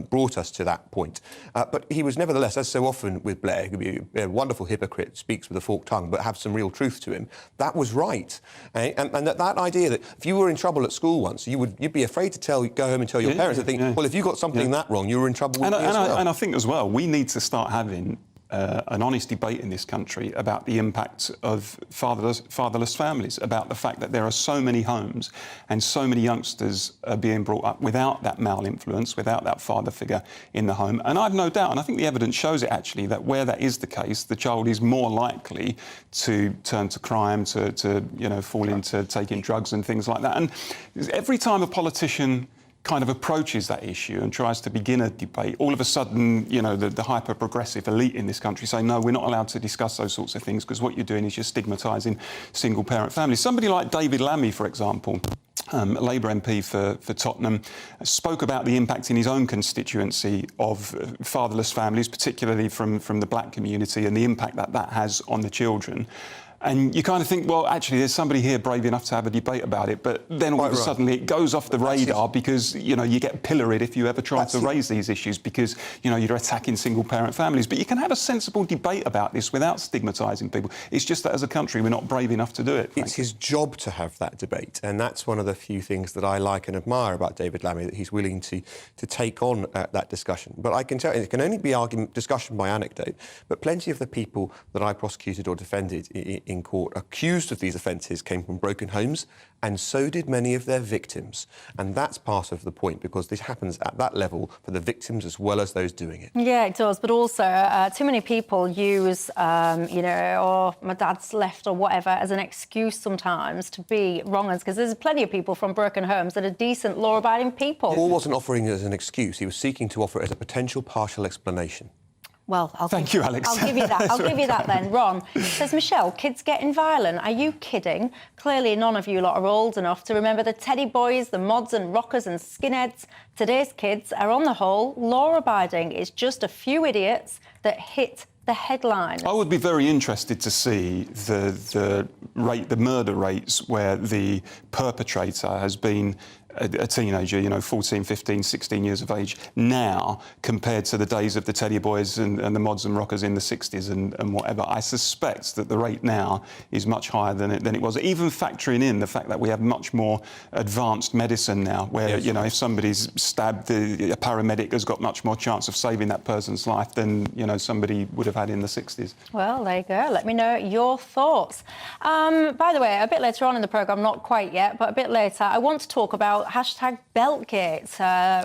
brought us to that point. But he was nevertheless, as so often with Blair, who could be a wonderful hypocrite, speaks with a forked tongue, but have some real truth to him. That was right. And that idea that if you were in trouble at school once, you'd be afraid to go home and tell your parents and think, well, if you got something that wrong, you were in trouble with me as well. And I think as well, we need to start having an honest debate in this country about the impact of fatherless families, about the fact that there are so many homes and so many youngsters are being brought up without that male influence, without that father figure in the home. And I've no doubt, and I think the evidence shows it actually, that where that is the case, the child is more likely to turn to crime, to fall into taking drugs and things like that. And every time a politician kind of approaches that issue and tries to begin a debate, all of a sudden, the hyper-progressive elite in this country say, no, we're not allowed to discuss those sorts of things because what you're doing is you're stigmatising single-parent families. Somebody like David Lammy, for example, Labour MP for Tottenham, spoke about the impact in his own constituency of fatherless families, particularly from the black community, and the impact that has on the children. And you kind of think, well, actually, there's somebody here brave enough to have a debate about it, but then all of a sudden it goes off the radar because, you know, you get pilloried if you ever try to raise these issues because, you know, you're attacking single-parent families. But you can have a sensible debate about this without stigmatising people. It's just that as a country, we're not brave enough to do it. It's his job to have that debate, and that's one of the few things that I like and admire about David Lammy, that he's willing to take on that discussion. But I can tell you, it can only be discussion by anecdote, but plenty of the people that I prosecuted or defended in court accused of these offences came from broken homes, and so did many of their victims. And that's part of the point, because this happens at that level for the victims as well as those doing it. Yeah, it does. But also, too many people use, you know, or my dad's left or whatever as an excuse sometimes to be wrong. Because there's plenty of people from broken homes that are decent, law-abiding people. Paul wasn't offering it as an excuse. He was seeking to offer it as a potential partial explanation. Well, Thank you, Alex. I'll give you that. I'll give you that then. Ron says, Michelle, kids getting violent. Are you kidding? Clearly, none of you lot are old enough to remember the teddy boys, the mods and rockers and skinheads. Today's kids are, on the whole, law-abiding. It's just a few idiots that hit the headlines. I would be very interested to see the murder rates where the perpetrator has been a teenager, you know, 14, 15, 16 years of age now, compared to the days of the teddy boys and the mods and rockers in the 60s and whatever. I suspect that the rate now is much higher than it was, even factoring in the fact that we have much more advanced medicine now, where, you know, if somebody's stabbed, a paramedic has got much more chance of saving that person's life than, you know, somebody would have had in the 60s. Well, there you go. Let me know your thoughts. By the way, a bit later on in the programme, not quite yet, but a bit later, I want to talk about hashtag Beltgate,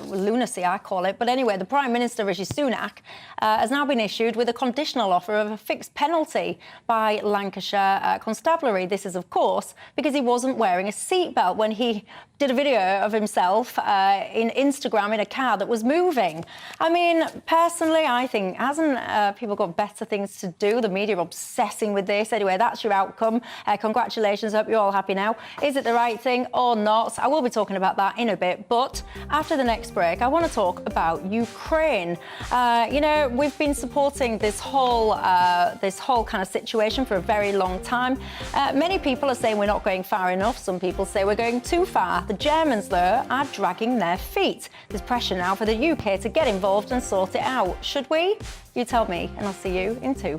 lunacy I call it. But anyway, the Prime Minister, Rishi Sunak, has now been issued with a conditional offer of a fixed penalty by Lancashire Constabulary. This is, of course, because he wasn't wearing a seatbelt when he did a video of himself in Instagram in a car that was moving. I mean, personally, I think, hasn't people got better things to do? The media are obsessing with this. Anyway, that's your outcome. Congratulations. I hope you're all happy now. Is it the right thing or not? I will be talking about that in a bit. But after the next break, I want to talk about Ukraine. You know, we've been supporting this whole kind of situation for a very long time. Many people are saying we're not going far enough. Some people say we're going too far. The Germans, though, are dragging their feet. There's pressure now for the UK to get involved and sort it out. Should we? You tell me, and I'll see you in 2.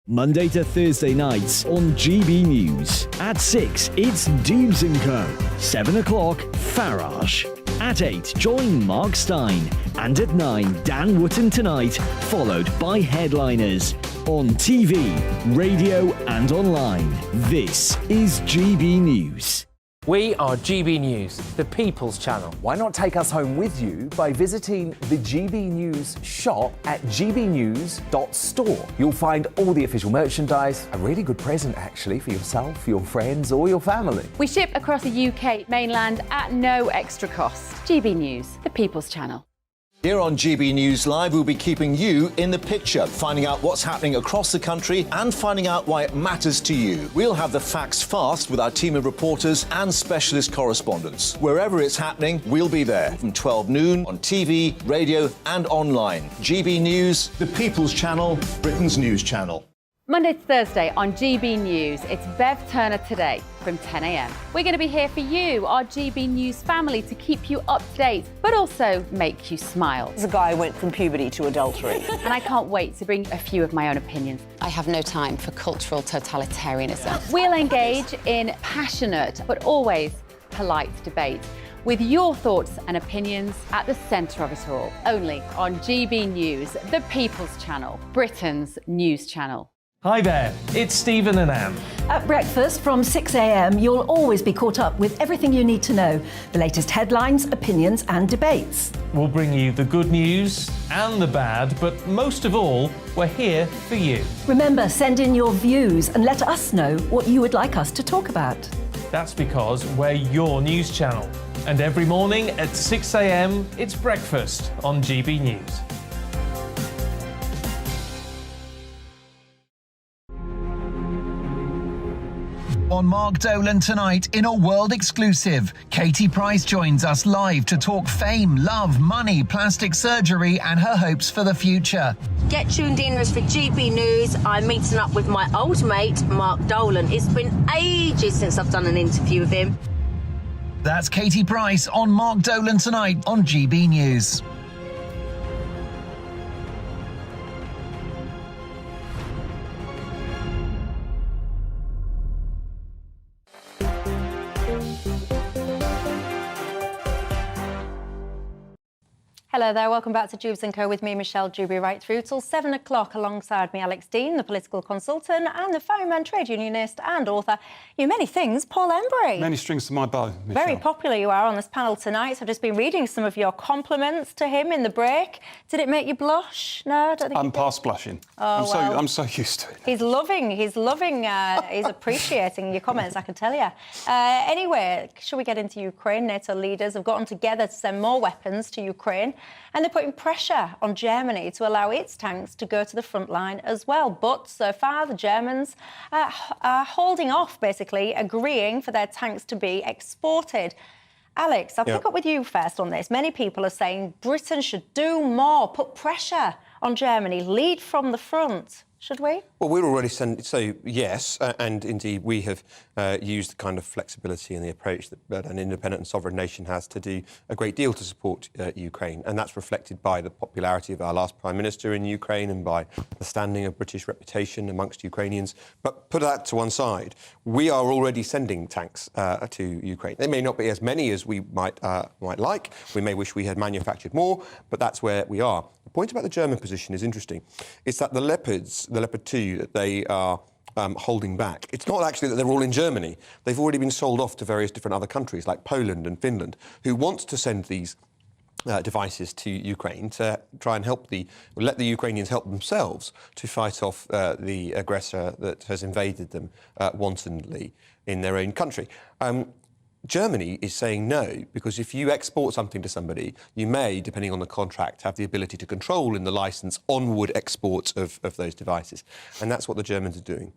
Monday to Thursday nights on GB News. At 6, it's Dewbs & Co. 7 o'clock, Farage. At 8, join Mark Stein. And at 9, Dan Wootton Tonight, followed by Headliners. On TV, radio and online. This is GB News. We are GB News, the People's Channel. Why not take us home with you by visiting the GB News shop at gbnews.store. You'll find all the official merchandise, a really good present actually for yourself, your friends or your family. We ship across the UK mainland at no extra cost. GB News, the People's Channel. Here on GB News Live, we'll be keeping you in the picture, finding out what's happening across the country and finding out why it matters to you. We'll have the facts fast with our team of reporters and specialist correspondents. Wherever it's happening, we'll be there from 12 noon on TV, radio and online. GB News, the People's Channel, Britain's news channel. Monday to Thursday on GB News, it's Bev Turner Today from 10 a.m. We're going to be here for you, our GB News family, to keep you up to date, but also make you smile. The guy went from puberty to adultery. And I can't wait to bring a few of my own opinions. I have no time for cultural totalitarianism. We'll engage in passionate, but always polite debate, with your thoughts and opinions at the centre of it all. Only on GB News, the People's Channel, Britain's news channel. Hi there, it's Stephen and Anne. At breakfast from 6 a.m, you'll always be caught up with everything you need to know, the latest headlines, opinions and debates. We'll bring you the good news and the bad, but most of all, we're here for you. Remember, send in your views and let us know what you would like us to talk about. That's because we're your news channel. And every morning at 6 a.m, it's breakfast on GB News. On Mark Dolan tonight in a world exclusive, Katie Price joins us live to talk fame, love, money, plastic surgery and her hopes for the future. Get tuned in as for GB News. I'm meeting up with my old mate, Mark Dolan. It's been ages since I've done an interview with him. That's Katie Price on Mark Dolan tonight on GB News. Hello there, welcome back to Dewbs & Co with me, Michelle Dewberry, right through till 7 o'clock alongside me, Alex Dean, the political consultant and the fireman, trade unionist and author. You many things, Paul Embry. Many strings to my bow, Michelle. Very popular you are on this panel tonight, so I've just been reading some of your compliments to him in the break. Did it make you blush? No, I don't think I'm past blushing. Oh, I'm so used to it. He's loving, he's appreciating your comments, I can tell you. Anyway, shall we get into Ukraine? NATO leaders have gotten together to send more weapons to Ukraine, and they're putting pressure on Germany to allow its tanks to go to the front line as well. But so far, the Germans are holding off, basically, agreeing for their tanks to be exported. Alex, I'll pick up with you first on this. Many people are saying Britain should do more, put pressure on Germany, lead from the front. Should we? Well, we're already sending, so yes, and indeed we have used the kind of flexibility and the approach that an independent and sovereign nation has to do a great deal to support Ukraine, and that's reflected by the popularity of our last Prime Minister in Ukraine and by the standing of British reputation amongst Ukrainians. But put that to one side, we are already sending tanks to Ukraine. They may not be as many as we might like. We may wish we had manufactured more, but that's where we are. The point about the German position is interesting. It's that the Leopard 2 that they are holding back, it's not actually that they're all in Germany. They've already been sold off to various different other countries like Poland and Finland, who want to send these devices to Ukraine to try and let the Ukrainians help themselves to fight off the aggressor that has invaded them wantonly in their own country. Germany is saying no, because if you export something to somebody, you may, depending on the contract, have the ability to control in the licence onward exports of those devices. And that's what the Germans are doing.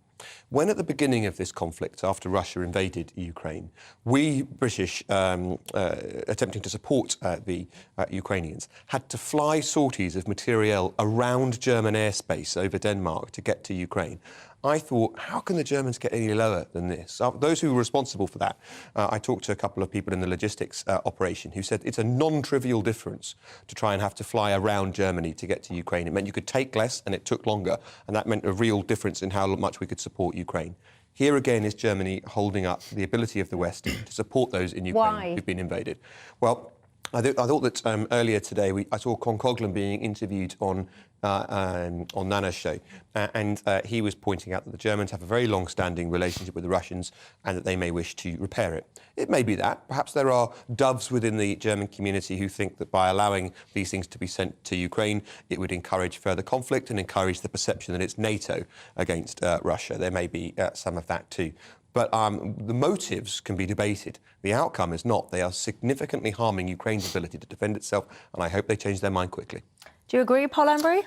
When at the beginning of this conflict, after Russia invaded Ukraine, we British, attempting to support the Ukrainians, had to fly sorties of materiel around German airspace over Denmark to get to Ukraine. I thought, how can the Germans get any lower than this? Those who were responsible for that, I talked to a couple of people in the logistics operation who said it's a non-trivial difference to try and have to fly around Germany to get to Ukraine. It meant you could take less and it took longer, and that meant a real difference in how much we could support Ukraine. Here again is Germany holding up the ability of the West to support those in Ukraine who've been invaded. Well, I thought that earlier today I saw Con Coghlan being interviewed on Nana's show, and he was pointing out that the Germans have a very long-standing relationship with the Russians and that they may wish to repair it. It may be that. Perhaps there are doves within the German community who think that by allowing these things to be sent to Ukraine, it would encourage further conflict and encourage the perception that it's NATO against Russia. There may be some of that too. But the motives can be debated. The outcome is not. They are significantly harming Ukraine's ability to defend itself, and I hope they change their mind quickly. Do you agree, Paul Embry?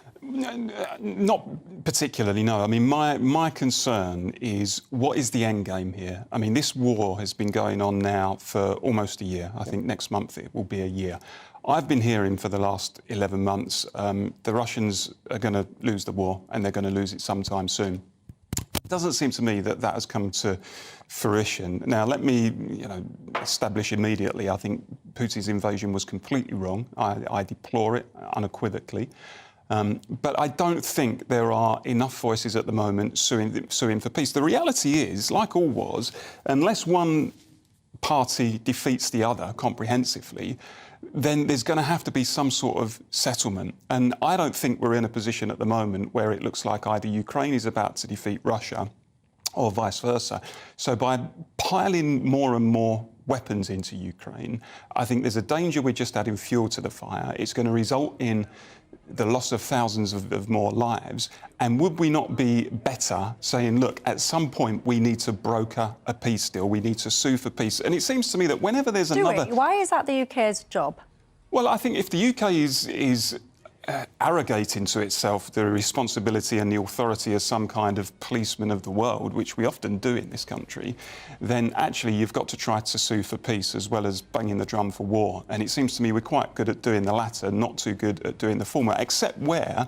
Not particularly, no. I mean, my concern is, what is the end game here? I mean, this war has been going on now for almost a year. I think next month it will be a year. I've been hearing for the last 11 months the Russians are going to lose the war, and they're going to lose it sometime soon. It doesn't seem to me that that has come to fruition. Now, let me establish immediately, I think Putin's invasion was completely wrong. I deplore it unequivocally. But I don't think there are enough voices at the moment suing for peace. The reality is, like all wars, unless one party defeats the other comprehensively, then there's going to have to be some sort of settlement. And I don't think we're in a position at the moment where it looks like either Ukraine is about to defeat Russia or vice versa. So by piling more and more weapons into Ukraine, I think there's a danger we're just adding fuel to the fire. It's going to result in the loss of thousands of more lives. And would we not be better saying, look, at some point we need to broker a peace deal, we need to sue for peace? And it seems to me that whenever there's another... Why is that the UK's job? Well, I think if the UK is arrogating to itself the responsibility and the authority as some kind of policeman of the world, which we often do in this country, then actually you've got to try to sue for peace as well as banging the drum for war. And it seems to me we're quite good at doing the latter, not too good at doing the former, except where,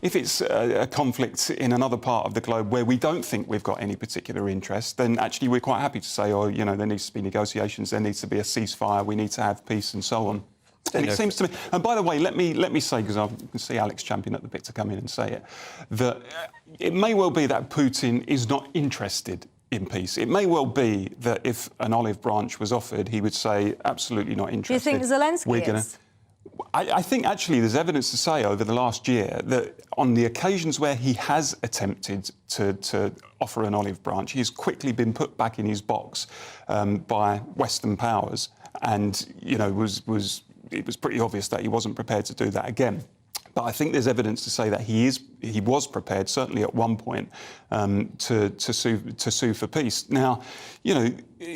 if it's a conflict in another part of the globe where we don't think we've got any particular interest, then actually we're quite happy to say, oh, you know, there needs to be negotiations, there needs to be a ceasefire, we need to have peace and so on. And it seems to me, and by the way, let me say, because I can see Alex championing at the bit to come in and say it, that it may well be that Putin is not interested in peace. It may well be that if an olive branch was offered, he would say, absolutely not interested. Do you think Zelensky is? I think actually there's evidence to say over the last year that on the occasions where he has attempted to offer an olive branch, he's quickly been put back in his box by Western powers, and, you know, it was pretty obvious that he wasn't prepared to do that again. But I think there's evidence to say that he was prepared, certainly at one point, to sue for peace. Now, you know,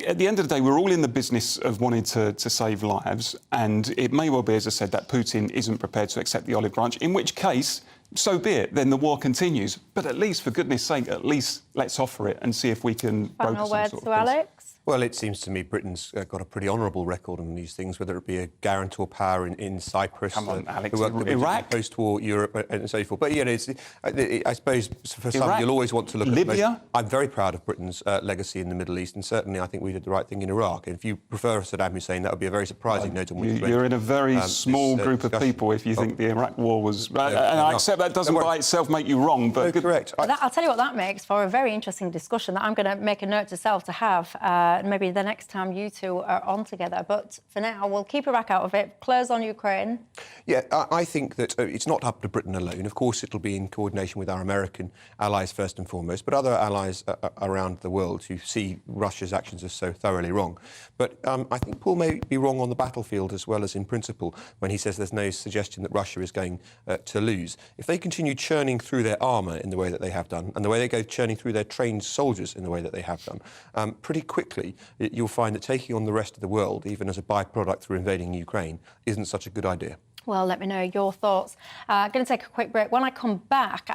at the end of the day, we're all in the business of wanting to save lives, and it may well be, as I said, that Putin isn't prepared to accept the olive branch, in which case, so be it, then the war continues. But at least, for goodness sake, at least let's offer it and see if we can broker some words sort to of peace. Alex? Well, it seems to me Britain's got a pretty honourable record on these things, whether it be a guarantor power in Cyprus, Come on, Alex, Iraq, post-war Europe, and so forth. But you know, I suppose for some Iraq, you'll always want to look Libya. at. I'm very proud of Britain's legacy in the Middle East, and certainly I think we did the right thing in Iraq. And if you prefer Saddam Hussein, that would be a very surprising note on which You're in a very small group of people if you think the Iraq War was. And I accept that doesn't by itself make you wrong, but correct. I'll tell you what that makes for a very interesting discussion that I'm going to make a note to self to have maybe the next time you two are on together. But for now, we'll keep Iraq out of it. Claire's on Ukraine. Yeah, I think that it's not up to Britain alone. Of course, it'll be in coordination with our American allies first and foremost, but other allies around the world who see Russia's actions as so thoroughly wrong. But I think Paul may be wrong on the battlefield as well as in principle when he says there's no suggestion that Russia is going to lose. If they continue churning through their armour in the way that they have done, and the way they go churning through their trained soldiers in the way that they have done, pretty quickly you'll find that taking on the rest of the world, even as a byproduct through invading Ukraine, isn't such a good idea. Well, let me know your thoughts. Going to take a quick break. When I come back,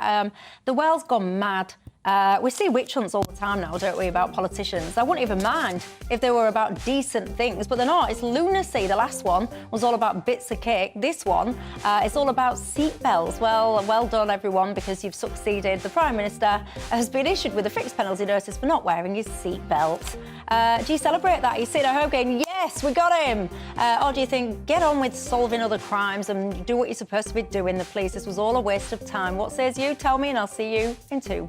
the world's gone mad. We see witch hunts all the time now, don't we, about politicians? I wouldn't even mind if they were about decent things, but they're not. It's lunacy. The last one was all about bits of cake. This one is all about seatbelts. Well done, everyone, because you've succeeded. The Prime Minister has been issued with a fixed penalty notice for not wearing his seatbelt. Do you celebrate that? You sit at home going, yes, we got him. Or do you think, get on with solving other crimes and do what you're supposed to be doing, the police? This was all a waste of time. What says you? Tell me and I'll see you in 2.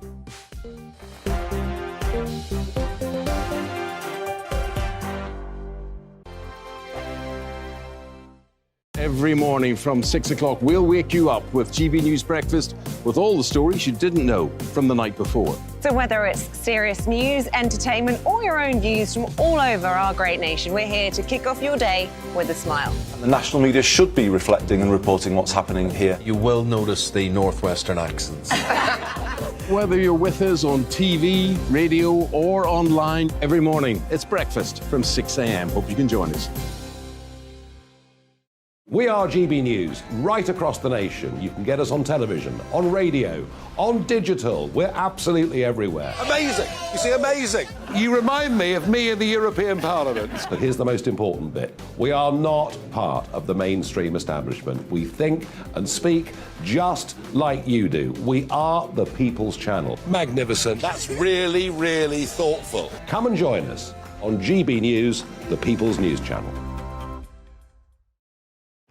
Every morning from 6 o'clock, we'll wake you up with GB News Breakfast with all the stories you didn't know from the night before. So whether it's serious news, entertainment, or your own views from all over our great nation, we're here to kick off your day with a smile. And the national media should be reflecting and reporting what's happening here. You will notice the northwestern accents. Whether you're with us on TV, radio, or online, every morning, it's breakfast from 6 a.m. Hope you can join us. We are GB News, right across the nation. You can get us on television, on radio, on digital. We're absolutely everywhere. Amazing! You see, amazing! You remind me of me in the European Parliament. But here's the most important bit. We are not part of the mainstream establishment. We think and speak just like you do. We are the People's Channel. Magnificent. That's really, really thoughtful. Come and join us on GB News, the People's News Channel.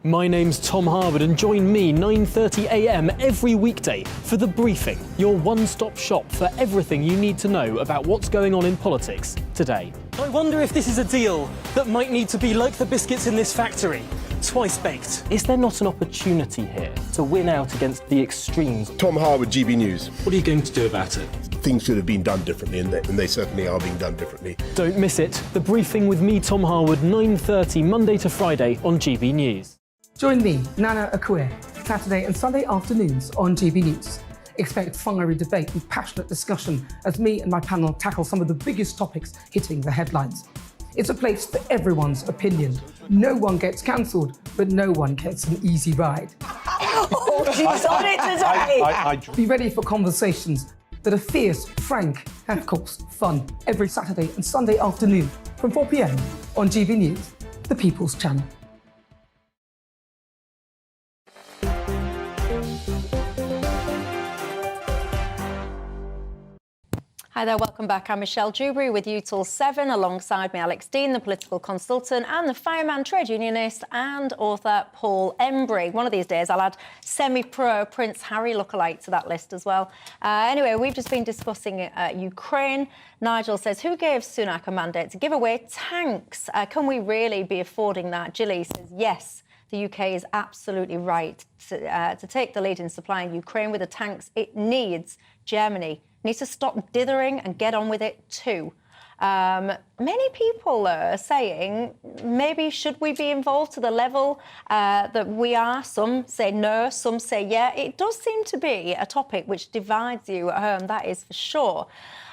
My name's Tom Harwood and join me 9:30 a.m. every weekday for The Briefing, your one-stop shop for everything you need to know about what's going on in politics today. I wonder if this is a deal that might need to be like the biscuits in this factory, twice baked. Is there not an opportunity here to win out against the extremes? Tom Harwood, GB News. What are you going to do about it? Things should have been done differently, and they certainly are being done differently. Don't miss it. The Briefing with me, Tom Harwood, 9:30 Monday to Friday on GB News. Join me, Nana Akue, Saturday and Sunday afternoons on GB News. Expect fiery debate and passionate discussion as me and my panel tackle some of the biggest topics hitting the headlines. It's a place for everyone's opinion. No one gets cancelled, but no one gets an easy ride. Oh, she's on it today. Be ready for conversations that are fierce, frank, and of course, fun every Saturday and Sunday afternoon from 4 p.m. on GB News, the People's Channel. Hi there, welcome back. I'm Michelle Dewbs with you till 7. Alongside me, Alex Dean, the political consultant, and the fireman, trade unionist, and author Paul Embry. One of these days, I'll add semi-pro Prince Harry lookalike to that list as well. Anyway, we've just been discussing Ukraine. Nigel says, who gave Sunak a mandate to give away tanks? Can we really be affording that? Gilly says, yes. The UK is absolutely right to take the lead in supplying Ukraine with the tanks it needs. Germany needs to stop dithering and get on with it too. Many people are saying, maybe should we be involved to the level that we are? Some say no, some say yeah. It does seem to be a topic which divides you at home, that is for sure.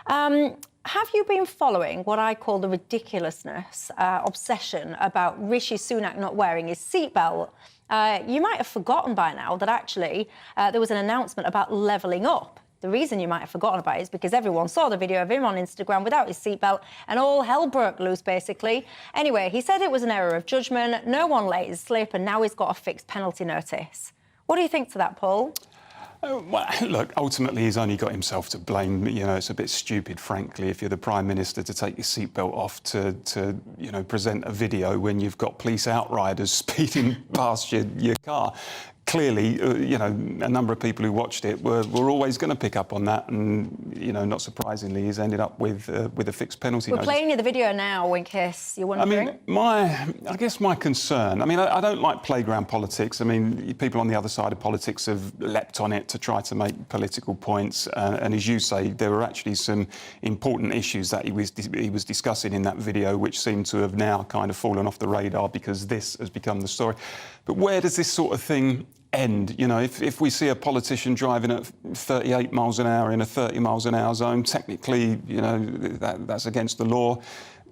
Have you been following what I call the ridiculousness obsession about Rishi Sunak not wearing his seatbelt? You might have forgotten by now that actually there was an announcement about levelling up. The reason you might have forgotten about it is because everyone saw the video of him on Instagram without his seatbelt and all hell broke loose, basically. Anyway, he said it was an error of judgment, no one let it slip, and now he's got a fixed penalty notice. What do you think to that, Paul? Well, look, ultimately he's only got himself to blame. You know, it's a bit stupid, frankly, if you're the Prime Minister to take your seatbelt off to you know, present a video when you've got police outriders speeding past your car. Clearly, you know, a number of people who watched it were always going to pick up on that, and you know, not surprisingly, he's ended up with a fixed penalty notice. We're playing you the video now, in case you're wondering. I mean, I guess my concern. I mean, I don't like playground politics. I mean, people on the other side of politics have leapt on it to try to make political points, and as you say, there were actually some important issues that he was discussing in that video, which seem to have now kind of fallen off the radar because this has become the story. But where does this sort of thing end? You know, if we see a politician driving at 38 miles an hour in a 30 miles an hour zone, technically, you know, that's against the law,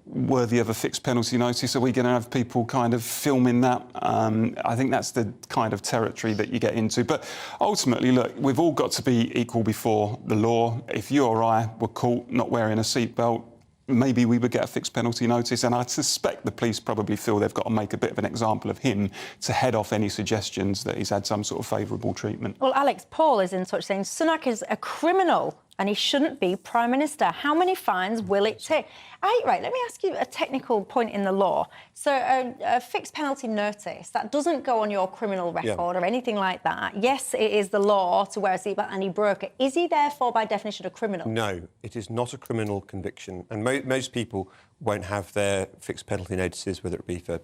worthy of a fixed penalty notice. Are we going to have people kind of filming that? I think that's the kind of territory that you get into. But ultimately, look, we've all got to be equal before the law. If you or I were caught not wearing a seatbelt, maybe we would get a fixed penalty notice, and I suspect the police probably feel they've got to make a bit of an example of him to head off any suggestions that he's had some sort of favourable treatment. Well, Alex, Paul is in touch saying Sunak is a criminal and he shouldn't be Prime Minister. How many fines will it take? Right, let me ask you a technical point in the law. So a fixed penalty notice, that doesn't go on your criminal record or anything like that. Yes, it is the law to wear a seatbelt and he broke it. Is he therefore, by definition, a criminal? No, it is not a criminal conviction. And most people won't have their fixed penalty notices, whether it be for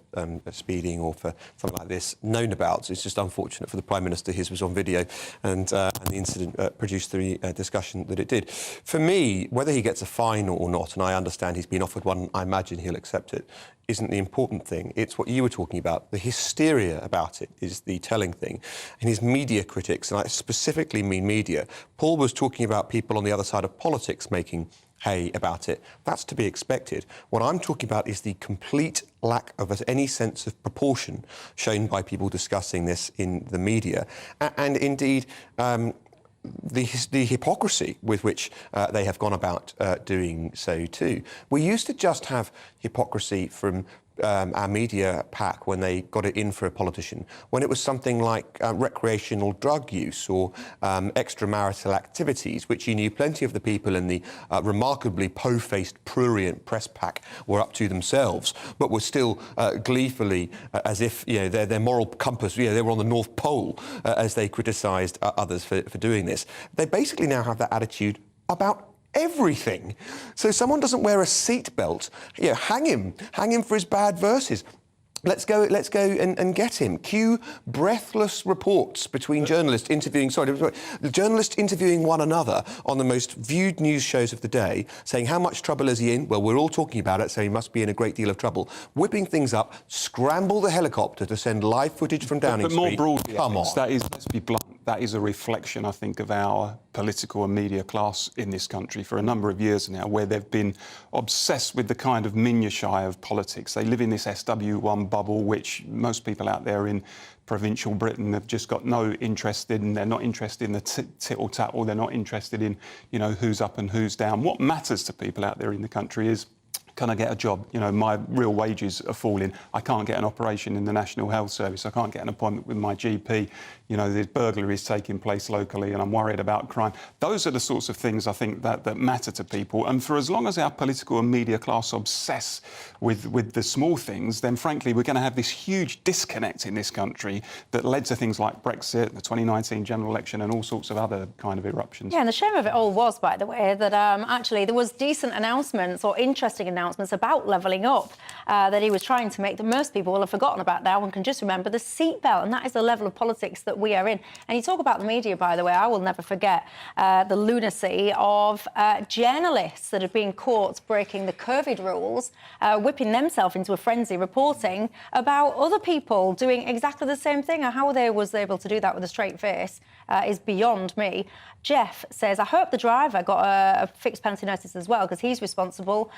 speeding or for something like this, known about. It's just unfortunate for the Prime Minister. His was on video and the incident produced the discussion that it did. For me, whether he gets a fine or not, and I understand he's been offered one, I imagine he'll accept it, isn't the important thing. It's what you were talking about. The hysteria about it is the telling thing. And his media critics, and I specifically mean media, Paul was talking about people on the other side of politics making hay about it. That's to be expected. What I'm talking about is the complete lack of any sense of proportion shown by people discussing this in the media. And indeed, the hypocrisy with which they have gone about doing so too. We used to just have hypocrisy from our media pack when they got it in for a politician, when it was something like recreational drug use or extramarital activities, which you knew plenty of the people in the remarkably po-faced, prurient press pack were up to themselves, but were still gleefully, as if, you know, their moral compass, you know, they were on the North Pole as they criticised others for doing this. They basically now have that attitude about everything. So someone doesn't wear a seatbelt, you know, hang him for his bad verses. Let's go and get him. Cue breathless reports between journalists interviewing one another on the most viewed news shows of the day, saying how much trouble is he in? Well, we're all talking about it, so he must be in a great deal of trouble. Whipping things up, scramble the helicopter to send live footage from Downing Street. But more broadly, that is, let's be blunt, That is a reflection, I think, of our political and media class in this country for a number of years now, where they've been obsessed with the kind of minutiae of politics. They live in this SW1 bubble, which most people out there in provincial Britain have just got no interest in. They're not interested in the tittle-tattle. They're not interested in, you know, who's up and who's down. What matters to people out there in the country is, can I get a job? You know, my real wages are falling. I can't get an operation in the National Health Service. I can't get an appointment with my GP. You know, there's burglaries taking place locally and I'm worried about crime. Those are the sorts of things I think that matter to people. And for as long as our political and media class obsess with the small things, then frankly, we're going to have this huge disconnect in this country that led to things like Brexit, the 2019 general election and all sorts of other kind of eruptions. Yeah, and the shame of it all was, by the way, that actually there was decent announcements or interesting announcements about levelling up that he was trying to make that most people will have forgotten about now and can just remember the seatbelt, and that is the level of politics that we are in. And you talk about the media, by the way, I will never forget the lunacy of journalists that have been caught breaking the COVID rules, whipping themselves into a frenzy, reporting about other people doing exactly the same thing, and how they was able to do that with a straight face is beyond me. Jeff says, I hope the driver got a fixed penalty notice as well, because he's responsible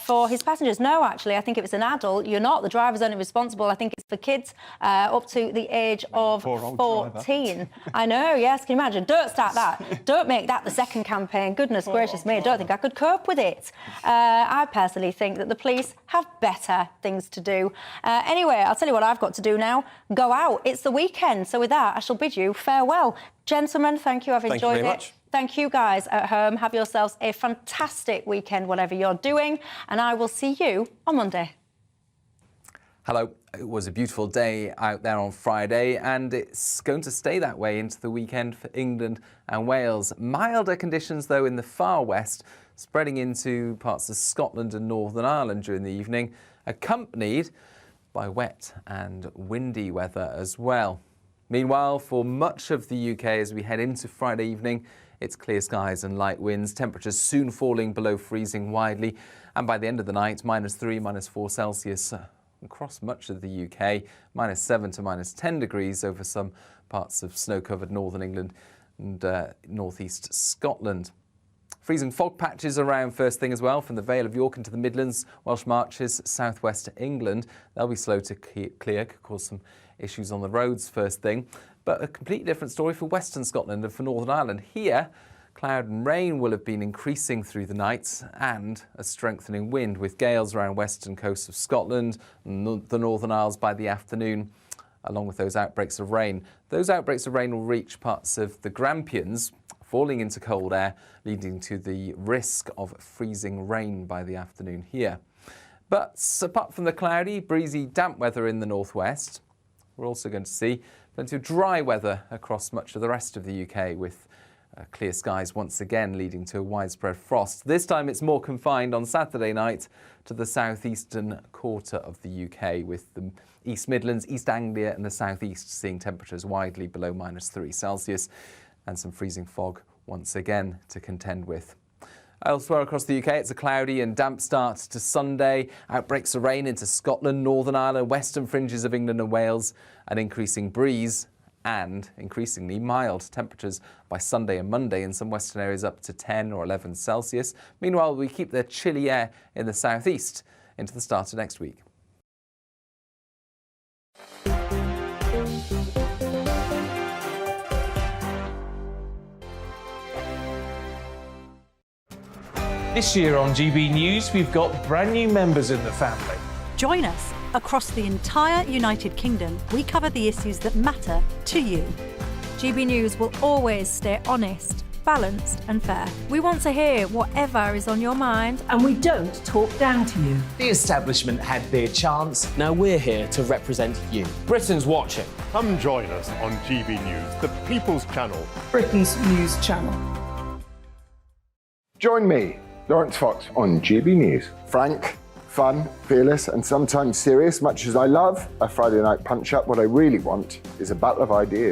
for his passengers. No, actually, I think if it's an adult, you're not. The driver's only responsible. I think it's for kids up to the age of 14. I know, yes, can you imagine? Don't start that. Don't make that the second campaign. Goodness gracious me, I don't think I could cope with it. I personally think that the police have better things to do. Anyway, I'll tell you what I've got to do now. Go out. It's the weekend. So with that, I shall bid you farewell. Gentlemen, thank you. I've enjoyed it. Thank you guys at home. Have yourselves a fantastic weekend, whatever you're doing, and I will see you on Monday. Hello. It was a beautiful day out there on Friday, and it's going to stay that way into the weekend for England and Wales. Milder conditions, though, in the far west, spreading into parts of Scotland and Northern Ireland during the evening, accompanied by wet and windy weather as well. Meanwhile, for much of the UK as we head into Friday evening, it's clear skies and light winds, temperatures soon falling below freezing widely, and by the end of the night, -3, -4 Celsius across much of the UK, -7 to -10 degrees over some parts of snow-covered northern England and northeast Scotland. Freezing fog patches around first thing as well, from the Vale of York into the Midlands, Welsh Marches, southwest England. They'll be slow to clear, could cause some issues on the roads first thing. But a completely different story for western Scotland and for Northern Ireland. Here, cloud and rain will have been increasing through the night, and a strengthening wind with gales around western coast of Scotland and the Northern Isles by the afternoon, along with those outbreaks of rain. Those outbreaks of rain will reach parts of the Grampians, falling into cold air, leading to the risk of freezing rain by the afternoon here. But apart from the cloudy, breezy, damp weather in the northwest, we're also going to see plenty of dry weather across much of the rest of the UK, with clear skies once again leading to widespread frost. This time it's more confined on Saturday night to the southeastern quarter of the UK, with the East Midlands, East Anglia and the southeast seeing temperatures widely below -3 Celsius, and some freezing fog once again to contend with. Elsewhere across the UK, it's a cloudy and damp start to Sunday. Outbreaks of rain into Scotland, Northern Ireland, western fringes of England and Wales, an increasing breeze and increasingly mild temperatures by Sunday and Monday in some western areas up to 10 or 11 Celsius. Meanwhile, we keep the chilly air in the southeast into the start of next week. This year on GB News, we've got brand new members in the family. Join us. Across the entire United Kingdom, we cover the issues that matter to you. GB News will always stay honest, balanced and fair. We want to hear whatever is on your mind. And we don't talk down to you. The establishment had their chance. Now we're here to represent you. Britain's watching. Come join us on GB News, the People's Channel. Britain's news channel. Join me, Lawrence Fox, on GB News. Frank, fun, fearless and sometimes serious. Much as I love a Friday night punch-up, what I really want is a battle of ideas.